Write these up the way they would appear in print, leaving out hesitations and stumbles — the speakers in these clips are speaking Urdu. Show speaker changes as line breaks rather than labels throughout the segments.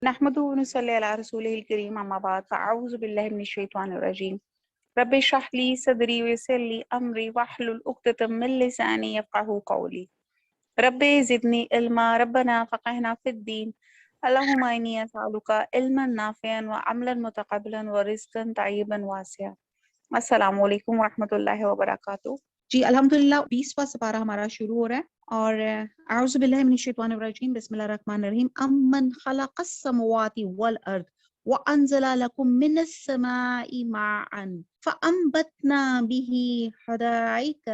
نحمده ونصلي على رسوله الكريم أما بعد فأعوذ بالله من الشيطان الرجيم رب اشرح لي صدري ويسر لي أمري واحلل عقدة من لساني يفقهوا قولي رب زدني علما ربنا فقهنا في الدين اللهم إني أسألك علما نافعا وعملا متقبلا ورزقا طيبا واسعا السلام علیکم ورحمۃ اللہ وبرکاتہ۔ جی الحمدللہ 20واں سپارہ ہمارا شروع ہو رہا ہے، اور اعوذ باللہ من الشیطان الرجیم بسم اللہ الرحمن الرحیم امن خلق السماوات والارض وانزل لكم من السماء ماء فانبتنا به حدائق،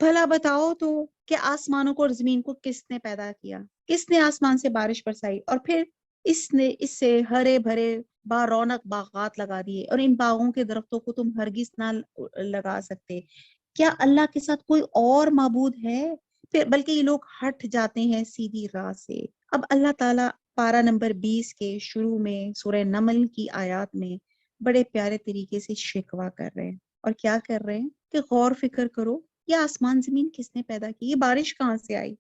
بھلا بتاؤ تو کہ آسمانوں کو اور زمین کو کس نے پیدا کیا، کس نے آسمان سے بارش برسائی اور پھر اس نے اس سے ہرے بھرے با رونق باغات لگا دیے، اور ان باغوں کے درختوں کو تم ہرگز نہ لگا سکتے۔ کیا اللہ کے ساتھ کوئی اور معبود ہے؟ پھر بلکہ یہ لوگ ہٹ جاتے ہیں سیدھی راہ سے۔ اب اللہ تعالیٰ پارہ نمبر 20 کے شروع میں سورہ نمل کی آیات میں بڑے پیارے طریقے سے شکوہ کر رہے ہیں، اور کیا کر رہے ہیں کہ غور فکر کرو، یہ آسمان زمین کس نے پیدا کی، یہ بارش کہاں سے آئی،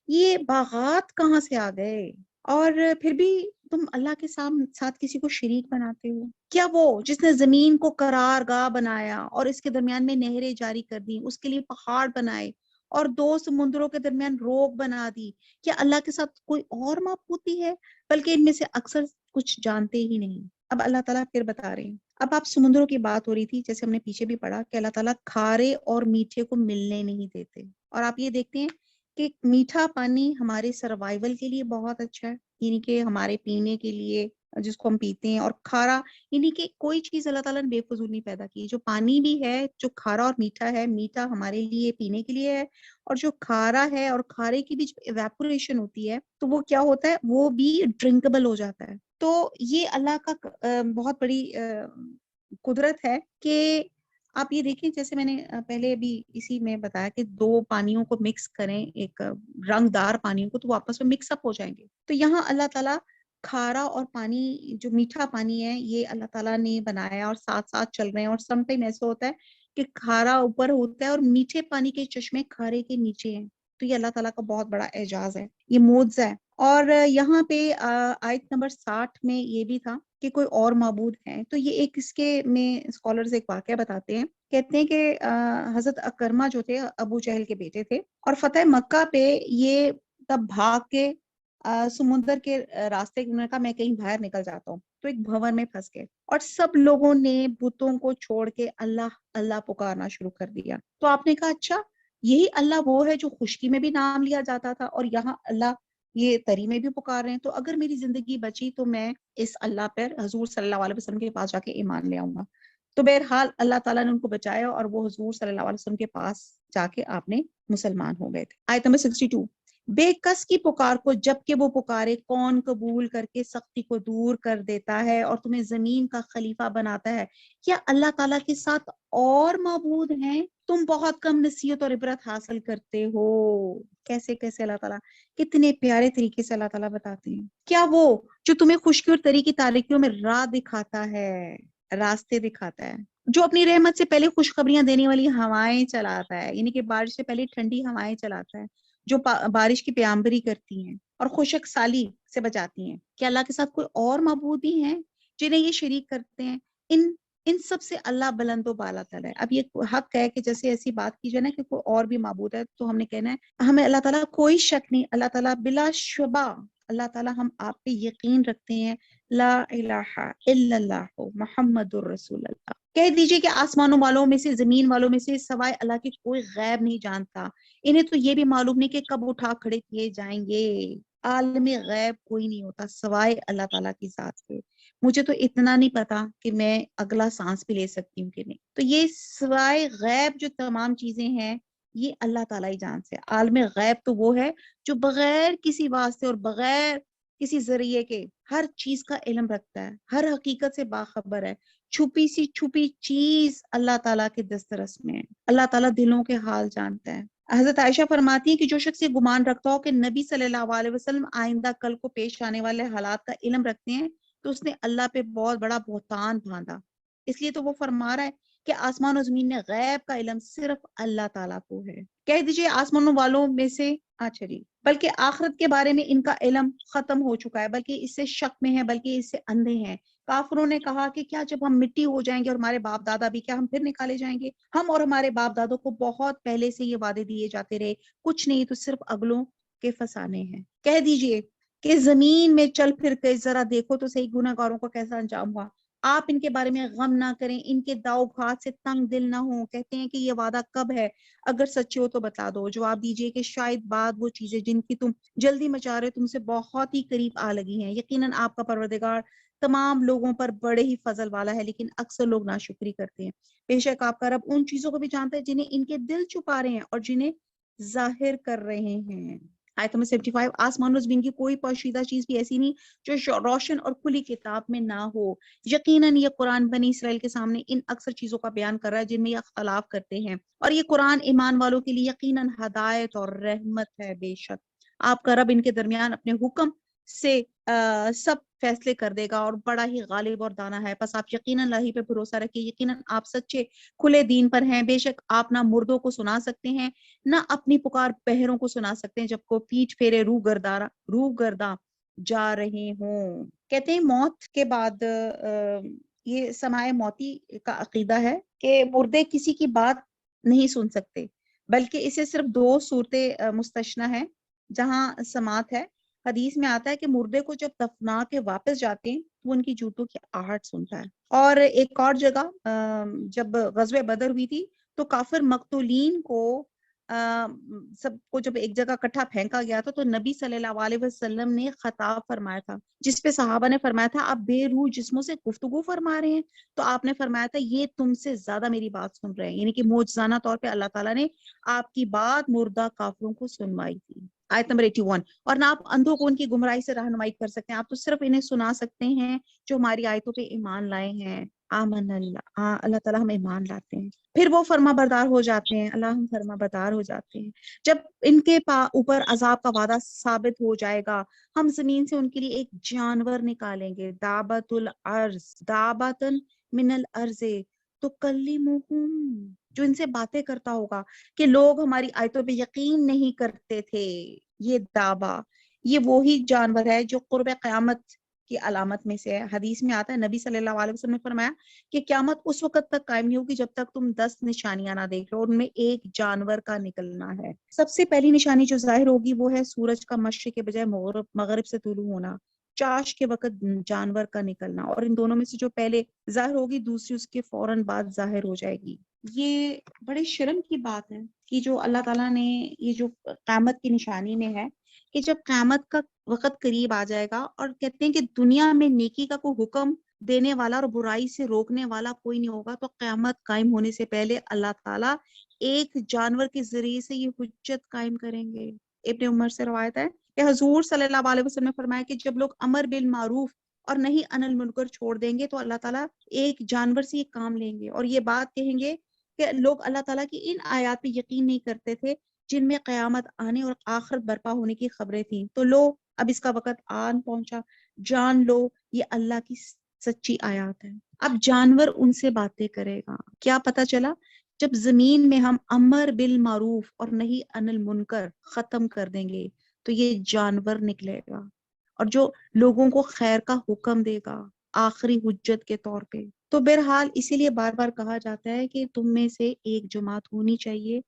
یہ باغات کہاں سے آ گئے، اور پھر بھی تم اللہ کے ساتھ کسی کو شریک بناتے ہو۔ کیا وہ جس نے زمین کو قرار گاہ بنایا اور اس کے درمیان میں نہریں جاری کر دی، اس کے لیے پہاڑ بنائے اور دو سمندروں کے درمیان روک بنا دی، کیا اللہ کے ساتھ کوئی اور معبود بھی ہے؟ بلکہ ان میں سے اکثر کچھ جانتے ہی نہیں۔ اب اللہ تعالیٰ پھر بتا رہے ہیں، اب آپ سمندروں کی بات ہو رہی تھی، جیسے ہم نے پیچھے بھی پڑھا کہ اللہ تعالیٰ کھارے اور میٹھے کو ملنے نہیں دیتے، اور آپ یہ دیکھتے ہیں کہ میٹھا پانی ہمارے سروائیول کے لیے بہت اچھا ہے، یعنی کہ ہمارے پینے کے لیے جس کو ہم پیتے ہیں، اور کھارا یعنی کہ کوئی چیز اللہ تعالیٰ نے بے فضول نہیں پیدا کی، جو پانی بھی ہے جو کھارا اور میٹھا ہے، میٹھا ہمارے لیے پینے کے لیے ہے، اور جو کھارا ہے اور کھارے کی بھی ایویپوریشن ہوتی ہے تو وہ کیا ہوتا ہے، وہ بھی ڈرنکبل ہو جاتا ہے۔ تو یہ اللہ کا بہت بڑی قدرت ہے کہ آپ یہ دیکھیں، جیسے میں نے پہلے بھی اسی میں بتایا کہ دو پانیوں کو مکس کریں، ایک رنگ دار پانیوں کو، تو وہ آپس میں مکس اپ ہو جائیں گے۔ تو یہاں اللہ تعالیٰ کھارا اور پانی جو میٹھا پانی ہے یہ اللہ تعالیٰ نے بنایا اور ساتھ ساتھ چل رہے ہیں، اور سم ٹائم ایسا ہوتا ہے کہ کھارا اوپر ہوتا ہے اور میٹھے پانی کے چشمے کھارے کے نیچے ہیں۔ تو یہ اللہ تعالیٰ کا بہت بڑا اعجاز ہے، یہ معجزہ ہے۔ اور یہاں پہ آیت نمبر 60 میں یہ بھی تھا کہ کوئی اور معبود ہے، تو یہ ایک اس کے میں اسکالرز ایک واقعہ بتاتے ہیں، کہتے ہیں کہ حضرت اکرمہ جو تھے ابو جہل کے بیٹے تھے، اور فتح مکہ پہ یہ تب بھاگ کے سمندر کے راستے انہوں نے کہا میں کہیں باہر نکل جاتا ہوں، تو ایک بھون میں پھنس گئے، اور سب لوگوں نے بتوں کو چھوڑ کے اللہ اللہ پکارنا شروع کر دیا۔ تو آپ نے کہا اچھا یہی اللہ وہ ہے جو خشکی میں بھی نام لیا جاتا تھا، اور یہاں اللہ یہ تری میں بھی پکار رہے ہیں، تو اگر میری زندگی بچی تو میں اس اللہ پر حضور صلی اللہ علیہ وسلم کے پاس جا کے ایمان لے آؤں گا۔ تو بہرحال اللہ تعالیٰ نے ان کو بچایا، اور وہ حضور صلی اللہ علیہ وسلم کے پاس جا کے آپ نے مسلمان ہو گئے تھے۔ آیت نمبر 62، بے کس کی پکار کو جب کہ وہ پکارے کون قبول کر کے سختی کو دور کر دیتا ہے اور تمہیں زمین کا خلیفہ بناتا ہے، کیا اللہ تعالیٰ کے ساتھ اور معبود ہیں؟ تم بہت کم نصیحت اور عبرت حاصل کرتے ہو۔ کیسے کیسے اللہ تعالیٰ کتنے پیارے طریقے سے اللہ تعالیٰ بتاتے ہیں۔ کیا وہ جو تمہیں خشکی اور تری کی تاریکیوں میں راہ دکھاتا ہے، راستے دکھاتا ہے، جو اپنی رحمت سے پہلے خوشخبریاں دینے والی ہوائیں چلاتا ہے، یعنی کہ بارش سے پہلے ٹھنڈی ہوائیں چلاتا ہے، جو بارش کی پیامبری کرتی ہیں اور خشک سالی سے بچاتی ہیں؟ کیا اللہ کے ساتھ کوئی اور معبود بھی ہیں جنہیں یہ شریک کرتے ہیں؟ ان سب سے اللہ بلند و بالا تر ہے۔ اب یہ حق ہے کہ جیسے ایسی بات کی جائے نا کہ کوئی اور بھی معبود ہے، تو ہم نے کہنا ہے ہمیں اللہ تعالیٰ کوئی شک نہیں، اللہ تعالیٰ بلا شبہ، اللہ تعالیٰ ہم آپ پہ یقین رکھتے ہیں، لا الہ الا اللہ محمد الرسول اللہ۔ کہہ دیجئے کہ آسمانوں والوں میں سے زمین والوں میں سے سوائے اللہ کے کوئی غیب نہیں جانتا، انہیں تو یہ بھی معلوم نہیں کہ کب اٹھا کھڑے کیے جائیں گے۔ عالم غیب کوئی نہیں ہوتا سوائے اللہ تعالیٰ کی ذات کے۔ مجھے تو اتنا نہیں پتا کہ میں اگلا سانس بھی لے سکتی ہوں کہ نہیں۔ تو یہ سوائے غیب جو تمام چیزیں ہیں یہ اللہ تعالیٰ ہی جان سے۔ عالم غیب تو وہ ہے جو بغیر کسی واسطے اور بغیر کسی ذریعے کے ہر چیز کا علم رکھتا ہے، ہر حقیقت سے باخبر ہے۔ چھپی سی چھپی چیز اللہ تعالیٰ کے دسترس میں ہے۔ اللہ تعالیٰ دلوں کے حال جانتا ہے۔ حضرت عائشہ فرماتی ہیں کہ جو شخص یہ گمان رکھتا ہو کہ نبی صلی اللہ علیہ وسلم آئندہ کل کو پیش آنے والے حالات کا علم رکھتے ہیں تو اس نے اللہ پہ بہت بڑا بہتان باندھا۔ اس لیے تو وہ فرما رہا ہے کہ آسمان و زمین میں غیب کا علم صرف اللہ تعالیٰ کو ہے۔ کہہ دیجئے آسمانوں والوں میں سے، اچھا جی،
بلکہ آخرت کے بارے میں ان کا علم ختم ہو چکا ہے، بلکہ اس سے شک میں ہے، بلکہ اس سے اندھے ہیں۔ کافروں نے کہا کہ کیا جب ہم مٹی ہو جائیں گے اور ہمارے باپ دادا بھی، کیا ہم پھر نکالے جائیں گے؟ ہم اور ہمارے باپ دادوں کو بہت پہلے سے یہ وعدے دیے جاتے رہے، کچھ نہیں تو صرف اگلوں کے فسانے ہیں۔ کہہ دیجئے کہ زمین میں چل پھر کے ذرا دیکھو تو صحیح گناہ گاروں کا کیسا انجام ہوا۔ آپ ان کے بارے میں غم نہ کریں، ان کے داؤ گھات سے تنگ دل نہ ہوں۔ کہتے ہیں کہ یہ وعدہ کب ہے؟ اگر سچے ہو تو بتا دو۔ جواب دیجئے کہ شاید بعد وہ چیزیں جن کی تم جلدی مچا رہے تم سے بہت ہی قریب آ لگی ہیں۔ یقیناً آپ کا پروردگار تمام لوگوں پر بڑے ہی فضل والا ہے، لیکن اکثر لوگ ناشکری کرتے ہیں۔ بے شک آپ کا رب ان چیزوں کو بھی جانتا ہے جنہیں ان کے دل چھپا رہے ہیں اور جنہیں ظاہر کر رہے ہیں۔ آیت نمبر 75، آسمان و زمین کی کوئی پوشیدہ چیز بھی ایسی نہیں جو روشن اور کھلی کتاب میں نہ ہو۔ یقیناً یہ قرآن بنی اسرائیل کے سامنے ان اکثر چیزوں کا بیان کر رہا ہے جن میں یہ اختلاف کرتے ہیں، اور یہ قرآن ایمان والوں کے لیے یقیناً ہدایت اور رحمت ہے۔ بے شک آپ کا رب ان کے درمیان اپنے حکم سے سب فیصلے کر دے گا اور بڑا ہی غالب اور دانا ہے۔ پس آپ یقیناً اللہ ہی پہ بھروسہ رکھیے، یقیناً آپ سچے کھلے دین پر ہیں۔ بے شک آپ نہ مردوں کو سنا سکتے ہیں، نہ اپنی پکار بہروں کو سنا سکتے ہیں جب کو پیٹ پھیرے روح گرداں جا رہے ہوں۔ کہتے ہیں موت کے بعد یہ سماع موتی کا عقیدہ ہے کہ مردے کسی کی بات نہیں سن سکتے، بلکہ اسے صرف دو صورتیں مستثنی ہیں جہاں سماعت ہے۔ حدیث میں آتا ہے کہ مردے کو جب دفنا کے واپس جاتے ہیں وہ ان کی جوتوں کی آہٹ سنتا ہے۔ اور ایک اور جگہ جب غزوہ بدر ہوئی تھی تو کافر مقتولین کو سب کو جب ایک جگہ اکٹھا پھینکا گیا تھا تو نبی صلی اللہ علیہ وسلم نے خطاب فرمایا تھا، جس پہ صحابہ نے فرمایا تھا آپ بے روح جسموں سے گفتگو فرما رہے ہیں؟ تو آپ نے فرمایا تھا یہ تم سے زیادہ میری بات سن رہے ہیں، یعنی کہ معجزانہ طور پہ اللہ تعالیٰ نے آپ کی بات مردہ کافروں کو سنوائی تھی۔ آیت نمبر 81، اور نہ آپ اندھوں کو ان کی گمراہی سے رہنمائی کر سکتے ہیں، آپ تو صرف انہیں سنا سکتے ہیں جو ہماری آیتوں پہ ایمان لائے ہیں۔ آمن اللہ، اللہ تعالیٰ ہم ایمان لاتے ہیں، پھر وہ فرما بردار ہو جاتے ہیں۔ اللہ ہم فرما بردار ہو جاتے ہیں۔ جب ان کے اوپر عذاب کا وعدہ ثابت ہو جائے گا، ہم زمین سے ان کے لیے ایک جانور نکالیں گے، دابت الارض، دابتن من الارض تکلمہم، جو ان سے باتیں کرتا ہوگا کہ لوگ ہماری آیتوں پہ یقین نہیں کرتے تھے۔ یہ دابا، یہ وہی جانور ہے جو قرب قیامت کی علامت میں سے ہے۔ حدیث میں آتا ہے نبی صلی اللہ علیہ وسلم نے فرمایا کہ قیامت اس وقت تک قائم نہیں ہوگی جب تک تم 10 نشانیاں نہ دیکھ لو، اور ان میں ایک جانور کا نکلنا ہے۔ سب سے پہلی نشانی جو ظاہر ہوگی وہ ہے سورج کا مشرق کے بجائے مغرب سے طلوع ہونا، چاش کے وقت جانور کا نکلنا، اور ان دونوں میں سے جو پہلے ظاہر ہوگی دوسری اس کے فوراً بعد ظاہر ہو جائے گی۔ یہ بڑے شرم کی بات ہے کہ جو اللہ تعالیٰ نے یہ جو قیامت کی نشانی میں ہے کہ جب قیامت کا وقت قریب آ جائے گا اور کہتے ہیں کہ دنیا میں نیکی کا کوئی حکم دینے والا اور برائی سے روکنے والا کوئی نہیں ہوگا، تو قیامت قائم ہونے سے پہلے اللہ تعالیٰ ایک جانور کے ذریعے سے یہ حجت قائم کریں گے۔ ابن عمر سے روایت ہے کہ حضور صلی اللہ علیہ وسلم نے فرمایا کہ جب لوگ امر بالمعروف اور نہیں عن المنکر چھوڑ دیں گے تو اللہ تعالیٰ ایک جانور سے یہ کام لیں گے اور یہ بات کہیں گے کہ لوگ اللہ تعالیٰ کی ان آیات پہ یقین نہیں کرتے تھے جن میں قیامت آنے اور آخرت برپا ہونے کی خبریں تھیں، تو لو اب اس کا وقت آن پہنچا، جان لو یہ اللہ کی سچی آیات ہے۔ اب جانور ان سے باتیں کرے گا، کیا پتا چلا؟ جب زمین میں ہم امر بالمعروف اور نہیں عن المنکر ختم کر دیں گے تو یہ جانور نکلے گا اور جو لوگوں کو خیر کا حکم دے گا آخری حجت کے طور پہ۔ تو بہرحال اسی لیے بار بار کہا جاتا ہے کہ تم میں سے ایک جماعت ہونی چاہیے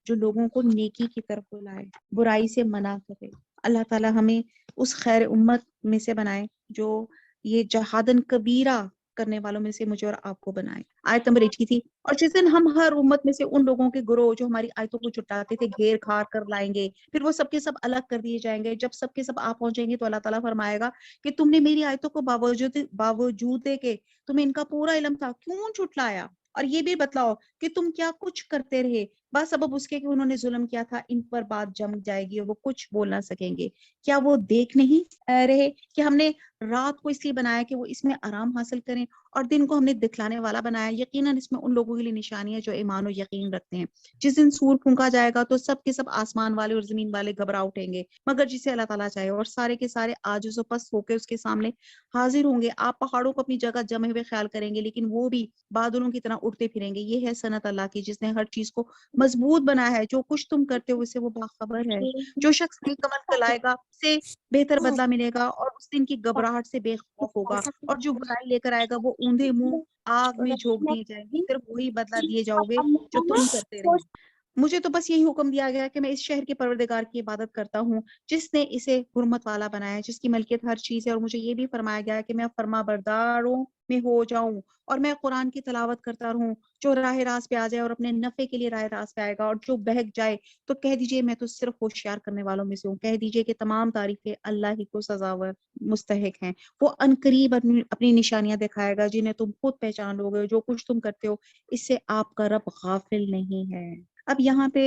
جو لوگوں کو نیکی کی طرف بلائے، برائی سے منع کرے۔ اللہ تعالیٰ ہمیں اس خیر امت میں سے بنائے جو یہ جہادن کبیرہ کرنے والوں میں سے مجھے اور آپ کو بنائے۔ آیت نمبر 80 تھی، اور جس دن ہم ہر امت میں سے ان لوگوں کے گروہ جو ہماری آیتوں کو جھٹلاتے تھے گھیر کھار کر لائیں گے، پھر وہ سب کے سب الگ کر دیے جائیں گے۔ جب سب کے سب آپ پہنچیں گے تو اللہ تعالیٰ فرمائے گا کہ تم نے میری آیتوں کو باوجود کہ تمہیں ان کا پورا علم تھا کیوں جھٹلایا، اور یہ بھی بتلاؤ کہ تم کیا کچھ کرتے رہے، بس سبب اس کے کہ انہوں نے ظلم کیا تھا، ان پر بات جم جائے گی اور وہ کچھ بول نہ سکیں گے۔ کیا وہ دیکھ نہیں رہے کہ ہم نے رات کو اس لیے بنایا کہ وہ اس میں آرام حاصل کریں اور دن کو ہم نے دکھلانے والا بنایا؟ یقیناً اس میں ان لوگوں کے لیے نشانی ہے جو ایمان و یقین رکھتے ہیں۔ جس دن سور پھونکا جائے گا تو سب کے سب آسمان والے اور زمین والے گھبرا اٹھیں گے مگر جسے اللہ تعالیٰ چاہے، اور سارے کے سارے عاجز و پست ہو کے اس کے سامنے حاضر ہوں گے۔ آپ پہاڑوں کو اپنی جگہ جمے ہوئے خیال کریں گے لیکن وہ بھی بادلوں کی طرح اٹھتے پھریں گے۔ یہ ہے سنت اللہ کی جس نے ہر چیز کو مضبوط بنا ہے. جو کچھ تم کرتے ہو اس سے وہ باخبر ہے. جو شخص نیک عمل کلائے گا اسے بہتر بدلہ ملے گا اور اس دن کی گھبراہٹ سے بے خوف ہوگا. اور جو برائی لے کر آئے گا وہ اوندے منہ آگ میں جھونک دی جائے گی. پھر وہی بدلہ دیے جاؤ گے جو تم کرتے رہے. مجھے تو بس یہی حکم دیا گیا کہ میں اس شہر کے پروردگار کی عبادت کرتا ہوں جس نے اسے حرمت والا بنایا ہے, جس کی ملکیت ہر چیز ہے. اور مجھے یہ بھی فرمایا گیا ہے کہ میں فرما برداروں میں ہو جاؤں اور میں قرآن کی تلاوت کرتا رہوں. جو راہ راست پہ آ جائے اور اپنے نفع کے لیے راہ راست پہ آئے گا, اور جو بہک جائے تو کہہ دیجئے میں تو صرف ہوشیار کرنے والوں میں سے ہوں. کہہ دیجئے کہ تمام تعریفیں اللہ ہی کو سزاور مستحق ہیں. وہ عنقریب اپنی نشانیاں دکھائے گا جنہیں تم خود پہچان لو گے. جو کچھ تم کرتے ہو اس سے آپ کا رب غافل نہیں ہے. اب یہاں پہ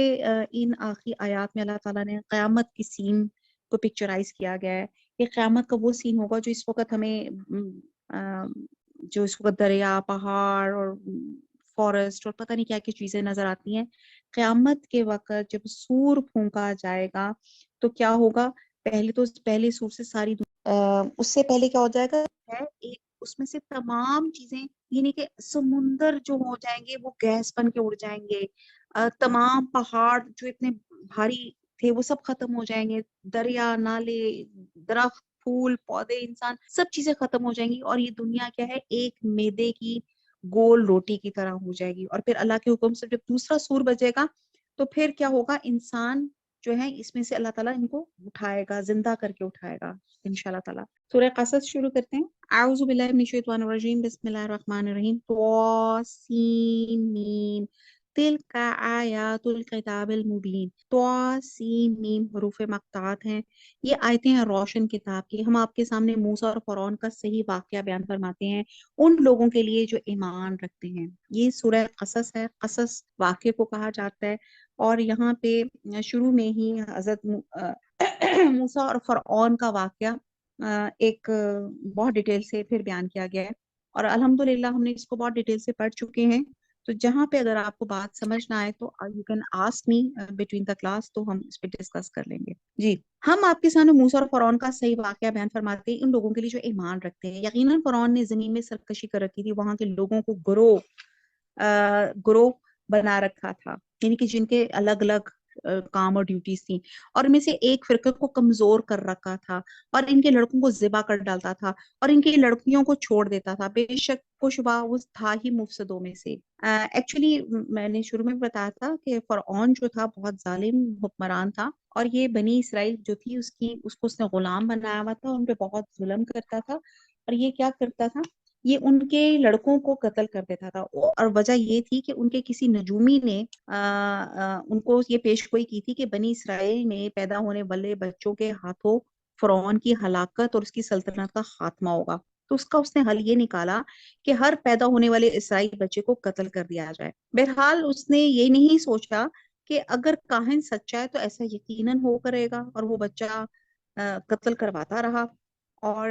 ان آخری آیات میں اللہ تعالیٰ نے قیامت کی سین کو پکچرائز کیا گیا ہے. یہ قیامت کا وہ سین ہوگا جو اس وقت ہمیں جو اس وقت دریا, پہاڑ اور فارسٹ اور پتہ نہیں کیا کیا چیزیں نظر آتی ہیں. قیامت کے وقت جب سور پھونکا جائے گا تو کیا ہوگا؟ پہلے سور سے ساری اس سے پہلے کیا ہو جائے گا ہے ایک اس میں سے تمام چیزیں, یعنی کہ سمندر جو ہو جائیں گے وہ گیس بن کے اڑ جائیں گے. تمام پہاڑ جو اتنے بھاری تھے وہ سب ختم ہو جائیں گے. دریا, نالے, درخت, پھول, پودے, انسان, سب چیزیں ختم ہو جائیں گی. اور یہ دنیا کیا ہے, ایک میدے کی گول روٹی کی طرح ہو جائے گی. اور پھر اللہ کے حکم سے جب دوسرا سور بجے گا تو پھر کیا ہوگا, انسان جو ہے اس میں سے اللہ تعالیٰ ان کو اٹھائے گا, زندہ کر کے اٹھائے گا انشاءاللہ تعالیٰ. سورہ قصص شروع کرتے ہیں. اعوذ باللہ من الشیطان الرجیم, بسم اللہ الرحمن الرحیم. طاسین تلک آیات الکتاب المبین. طاسین میم حروف مقطعات ہیں. یہ آیتیں ہیں روشن کتاب کی. ہم آپ کے سامنے موسیٰ اور فرعون کا صحیح واقعہ بیان فرماتے ہیں ان لوگوں کے لیے جو ایمان رکھتے ہیں. یہ سورہ قصص ہے. قصص واقعے کو کہا جاتا ہے. اور یہاں پہ شروع میں ہی حضرت موسیٰ اور فرعون کا واقعہ ایک بہت ڈیٹیل سے پھر بیان کیا گیا ہے. اور الحمدللہ ہم نے اس کو بہت ڈیٹیل سے پڑھ چکے ہیں. تو جہاں پہ اگر آپ کو بات سمجھ نہ آئے تو you can ask me between the class, تو ہم اس پہ ڈسکس کر لیں گے. جی, ہم آپ کے سامنے موسیٰ اور فرعون کا صحیح واقعہ بیان فرماتے ہیں ان لوگوں کے لیے جو ایمان رکھتے ہیں. یقیناً فرعون نے زمین میں سرکشی کر رکھی تھی. وہاں کے لوگوں کو گروہ بنا رکھا تھا, یعنی کہ جن کے الگ الگ کام اور ڈیوٹیز تھیں. اور ان میں سے ایک فرقے کو کمزور کر رکھا تھا اور ان کے لڑکوں کو ذبح کر ڈالتا تھا اور ان کی لڑکیوں کو چھوڑ دیتا تھا. بے شک کشوا وہ تھا ہی مفسدوں میں سے. ایکچولی میں نے شروع میں بتایا تھا کہ فرعون جو تھا بہت ظالم حکمران تھا, اور یہ بنی اسرائیل جو تھی اس کو اس نے غلام بنایا ہوا تھا. ان پہ بہت ظلم کرتا تھا. اور یہ کیا کرتا تھا, یہ ان کے لڑکوں کو قتل کر دیتا تھا. اور وجہ یہ تھی کہ ان کے کسی نجومی نے ان کو یہ پیش گوئی کی تھی کہ بنی اسرائیل میں پیدا ہونے والے بچوں کے ہاتھوں فرعون کی ہلاکت اور اس کی سلطنت کا خاتمہ ہوگا. تو اس نے حل یہ نکالا کہ ہر پیدا ہونے والے اسرائیلی بچے کو قتل کر دیا جائے. بہرحال اس نے یہ نہیں سوچا کہ اگر کاہن سچا ہے تو ایسا یقیناً ہو کرے گا, اور وہ بچہ قتل کرواتا رہا. اور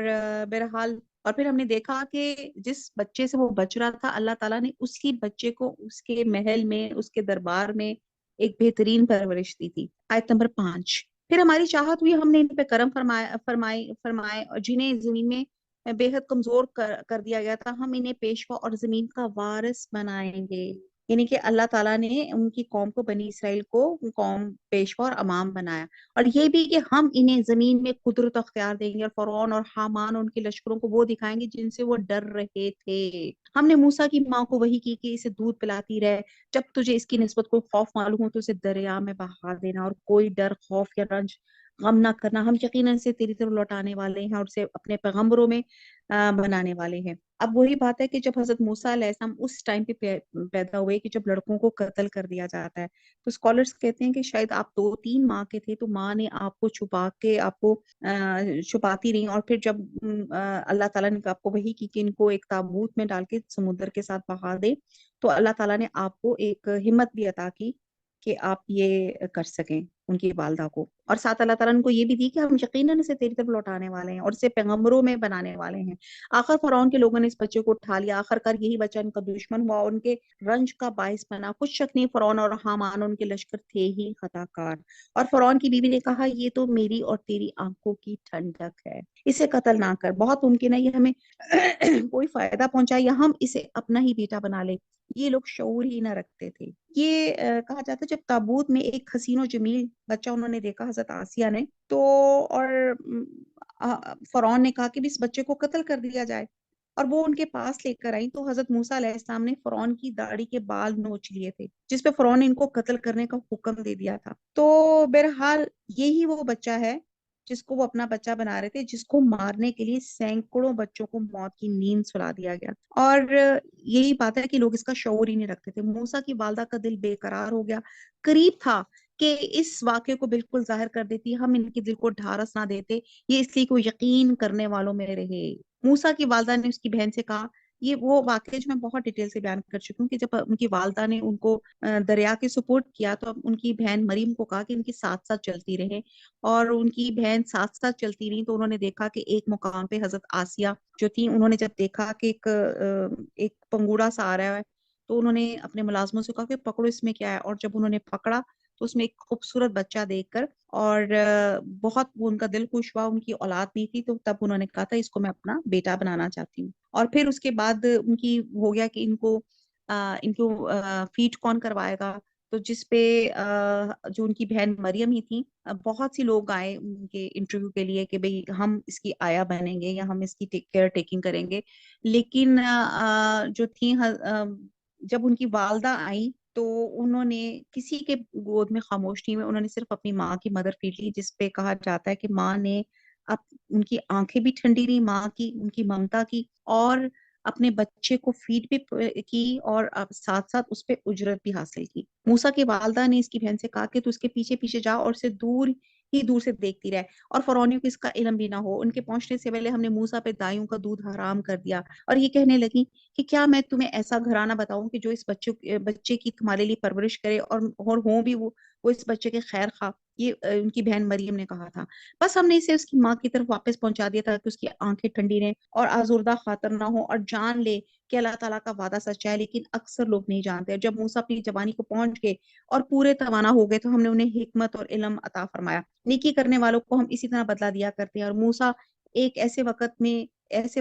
بہرحال اور پھر ہم نے دیکھا کہ جس بچے سے وہ بچ رہا تھا, اللہ تعالیٰ نے اسی بچے کو اس کے محل میں, اس کے دربار میں ایک بہترین پرورش دی تھی. آیت نمبر 5. پھر ہماری چاہت ہوئی, ہم نے ان پہ کرم فرمائے اور جنہیں زمین میں بے حد کمزور کر دیا گیا تھا ہم انہیں پیشوا اور زمین کا وارث بنائیں گے. یعنی کہ اللہ تعالیٰ نے ان کی قوم کو, بنی اسرائیل کو, قوم پیشوا اور امام بنایا. اور یہ بھی کہ ہم انہیں زمین میں قدرت اختیار دیں گے, اور فرعون اور حامان ان کے لشکروں کو وہ دکھائیں گے جن سے وہ ڈر رہے تھے. ہم نے موسیٰ کی ماں کو وحی کی کہ اسے دودھ پلاتی رہے, جب تجھے اس کی نسبت کوئی خوف معلوم ہو تو اسے دریا میں بہا دینا, اور کوئی ڈر, خوف یا رنج غم نہ کرنا. ہم یقیناً سے تیری طرف لوٹانے والے ہیں اور اسے اپنے پیغمبروں میں بنانے والے ہیں. اب وہی بات ہے کہ جب حضرت موسیٰ علیہ السلام اس ٹائم پہ پیدا ہوئے کہ جب لڑکوں کو قتل کر دیا جاتا ہے, تو اسکالرس کہتے ہیں کہ شاید آپ 2-3 ماہ کے تھے, تو ماں نے آپ کو چھپا کے آپ کو چھپاتی رہی. اور پھر جب اللہ تعالیٰ نے آپ کو وحی کی کہ ان کو ایک تابوت میں ڈال کے سمندر کے ساتھ بہا دے, تو اللہ تعالیٰ نے آپ کو ایک ہمت بھی عطا کی کہ آپ یہ کر سکیں ان کی والدہ کو. اور ساتھ اللہ تعالیٰ نے ان کو یہ بھی دی کہ ہم یقیناً اسے تیری طرف لوٹانے والے ہیں اور اسے پیغمبروں میں بنانے والے ہیں. آخر فرعون کے لوگوں نے اس بچے کو اٹھا لیا. آخر کار یہی بچہ ان کا دشمن ہوا اور ان کے رنج کا باعث بنا. کچھ شک نہیں فرعون اور حامان ان کے لشکر تھے ہی خطا کار. اور فرعون کی بیوی نے کہا یہ تو میری اور تیری آنکھوں کی ٹھنڈک ہے, اسے قتل نہ کر, بہت ممکن ہے یہ ہمیں کوئی فائدہ پہنچائے یا ہم اسے اپنا ہی بیٹا بنا لے. یہ لوگ شعور ہی نہ رکھتے تھے. یہ کہا جاتا ہے جب تابوت میں ایک حسین و جمیل بچہ انہوں نے دیکھا حضرت آسیہ نے, تو اور فرعون نے کہا کہ اس بچے کو قتل کر دیا جائے, اور وہ ان کے پاس لے کر آئی تو حضرت موسیٰ علیہ السلام نے فرعون کی داڑھی کے بال نوچ لیے تھے, جس پہ فرعون نے ان کو قتل کرنے کا حکم دے دیا تھا. تو بہرحال یہی وہ بچہ ہے جس کو وہ اپنا بچہ بنا رہے تھے, جس کو مارنے کے لیے سینکڑوں بچوں کو موت کی نیند سلا دیا گیا. اور یہی بات ہے کہ لوگ اس کا شعور ہی نہیں رکھتے تھے. موسیٰ کی والدہ کا دل بے قرار ہو گیا, قریب تھا کہ اس واقعے کو بالکل ظاہر کر دیتی, ہم ان کے دل کو ڈھارس نہ دیتے, یہ اس لیے کوئی یقین کرنے والوں میں رہے. موسیٰ کی والدہ نے اس کی بہن سے کہا, یہ وہ واقعہ جو میں بہت ڈیٹیل سے بیان کر چکی ہوں کہ جب ان کی والدہ نے ان کو دریا کے سپورٹ کیا تو اب ان کی بہن مریم کو کہا کہ ان کے ساتھ ساتھ چلتی رہے, اور ان کی بہن ساتھ ساتھ چلتی رہی. تو انہوں نے دیکھا کہ ایک مقام پہ حضرت آسیہ جو تھی, انہوں نے جب دیکھا کہ ایک پنگوڑا سا آ رہا ہے تو انہوں نے اپنے ملازموں سے کہا کہ پکڑو اس میں کیا ہے, اور جب انہوں نے پکڑا تو اس میں ایک خوبصورت بچہ دیکھ کر اور بہت ان کا دل خوش ہوا, ان کی اولاد بھی تھی, تو تب انہوں نے کہا تھا اس کو میں اپنا بیٹا بنانا چاہتی ہوں. اور پھر اس کے بعد ان کی ہو گیا کہ ان کو فیڈ کون کروائے گا, تو جس پہ جو ان کی بہن مریم ہی تھی, بہت سی لوگ آئے ان کے انٹرویو کے لیے کہ بھئی ہم اس کی آیا بنیں گے یا ہم اس کی کیئر ٹیکنگ کریں گے. لیکن جو تھی جب ان کی والدہ آئی تو انہوں نے کسی کے گود میں خاموش نہیں ہوئے, انہوں نے صرف اپنی ماں کی مدر فیڈ لی, جس پہ کہا جاتا ہے کہ ماں نے اب ان کی آنکھیں بھی ٹھنڈی رہی ماں کی, ان کی ممتا کی, اور اپنے بچے کو فیڈ بھی کی اور ساتھ ساتھ اس پہ اجرت بھی حاصل کی. موسیٰ کی والدہ نے اس کی بہن سے کہا کہ تو اس کے پیچھے پیچھے جا اور اسے دور سے دیکھتی رہے, اور فرعونیوں کو اس کا علم بھی نہ ہو. ان کے پہنچنے سے پہلے ہم نے موسیٰ پہ دایوں کا دودھ حرام کر دیا, اور یہ کہنے لگی کہ کیا میں تمہیں ایسا گھرانہ بتاؤں کہ جو اس بچے کی تمہارے لیے پرورش کرے اور ہوں بھی وہ اس بچے کے خیر خواہ. یہ ان کی بہن مریم نے کہا تھا. بس ہم نے اسے اس کی ماں کی طرف واپس پہنچا دیا تاکہ اس کی آنکھیں ٹھنڈی رہیں اور آزردہ خاطر نہ ہو, اور جان لے کہ اللہ تعالیٰ کا وعدہ سچا ہے. لیکن اکثر لوگ نہیں جانتے. جب موسیٰ اپنی جوانی کو پہنچ گئے اور پورے توانا ہو گئے تو ہم نے انہیں حکمت اور علم عطا فرمایا. نیکی کرنے والوں کو ہم اسی طرح بدلہ دیا کرتے ہیں. اور موسیٰ ایک ایسے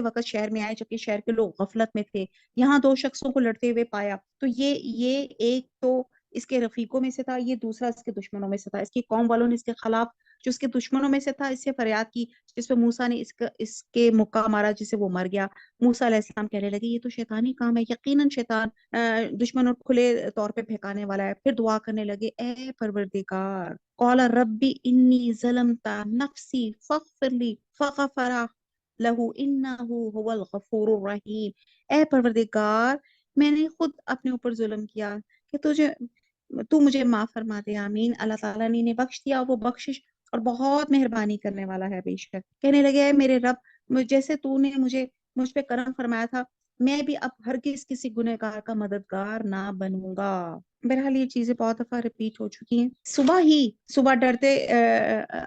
وقت شہر میں آئے جبکہ شہر کے لوگ غفلت میں تھے. یہاں 2 شخصوں کو لڑتے ہوئے پایا, تو یہ ایک تو اس کے رفیقوں میں سے تھا, یہ دوسرا اس کے دشمنوں میں سے تھا. اس کی قوم والوں نے اس کے خلاف جو اس کے دشمنوں میں سے تھا اس سے فریاد کی, جس پہ موسیٰ نے اس کے مکہ مارا جسے وہ مر گیا. موسیٰ علیہ السلام کہنے لگے یہ تو شیطانی کام ہے, یقیناً شیطان دشمن اور کھلے طور پہ بہکانے والا ہے. پھر دعا کرنے لگے, اے پروردگار, قال ربی انی ظلمت نفسی فاغفر لی فغفر لہو انہ هو الغفور الرحیم. اے پروردگار, میں نے خود اپنے اوپر ظلم کیا کہ تو مجھے معاف فرما دے. آمین. اللہ تعالیٰ نے انہیں بخش دیا, وہ بخشش اور بہت مہربانی کرنے والا ہے بے شک. کہنے لگے اے میرے رب, جیسے تو نے مجھ پہ کرم فرمایا تھا, میں بھی اب ہرگز کسی گنہگار کا مددگار نہ بنوں گا. بہرحال یہ چیزیں بہت دفعہ ریپیٹ ہو چکی ہیں. صبح ڈرتے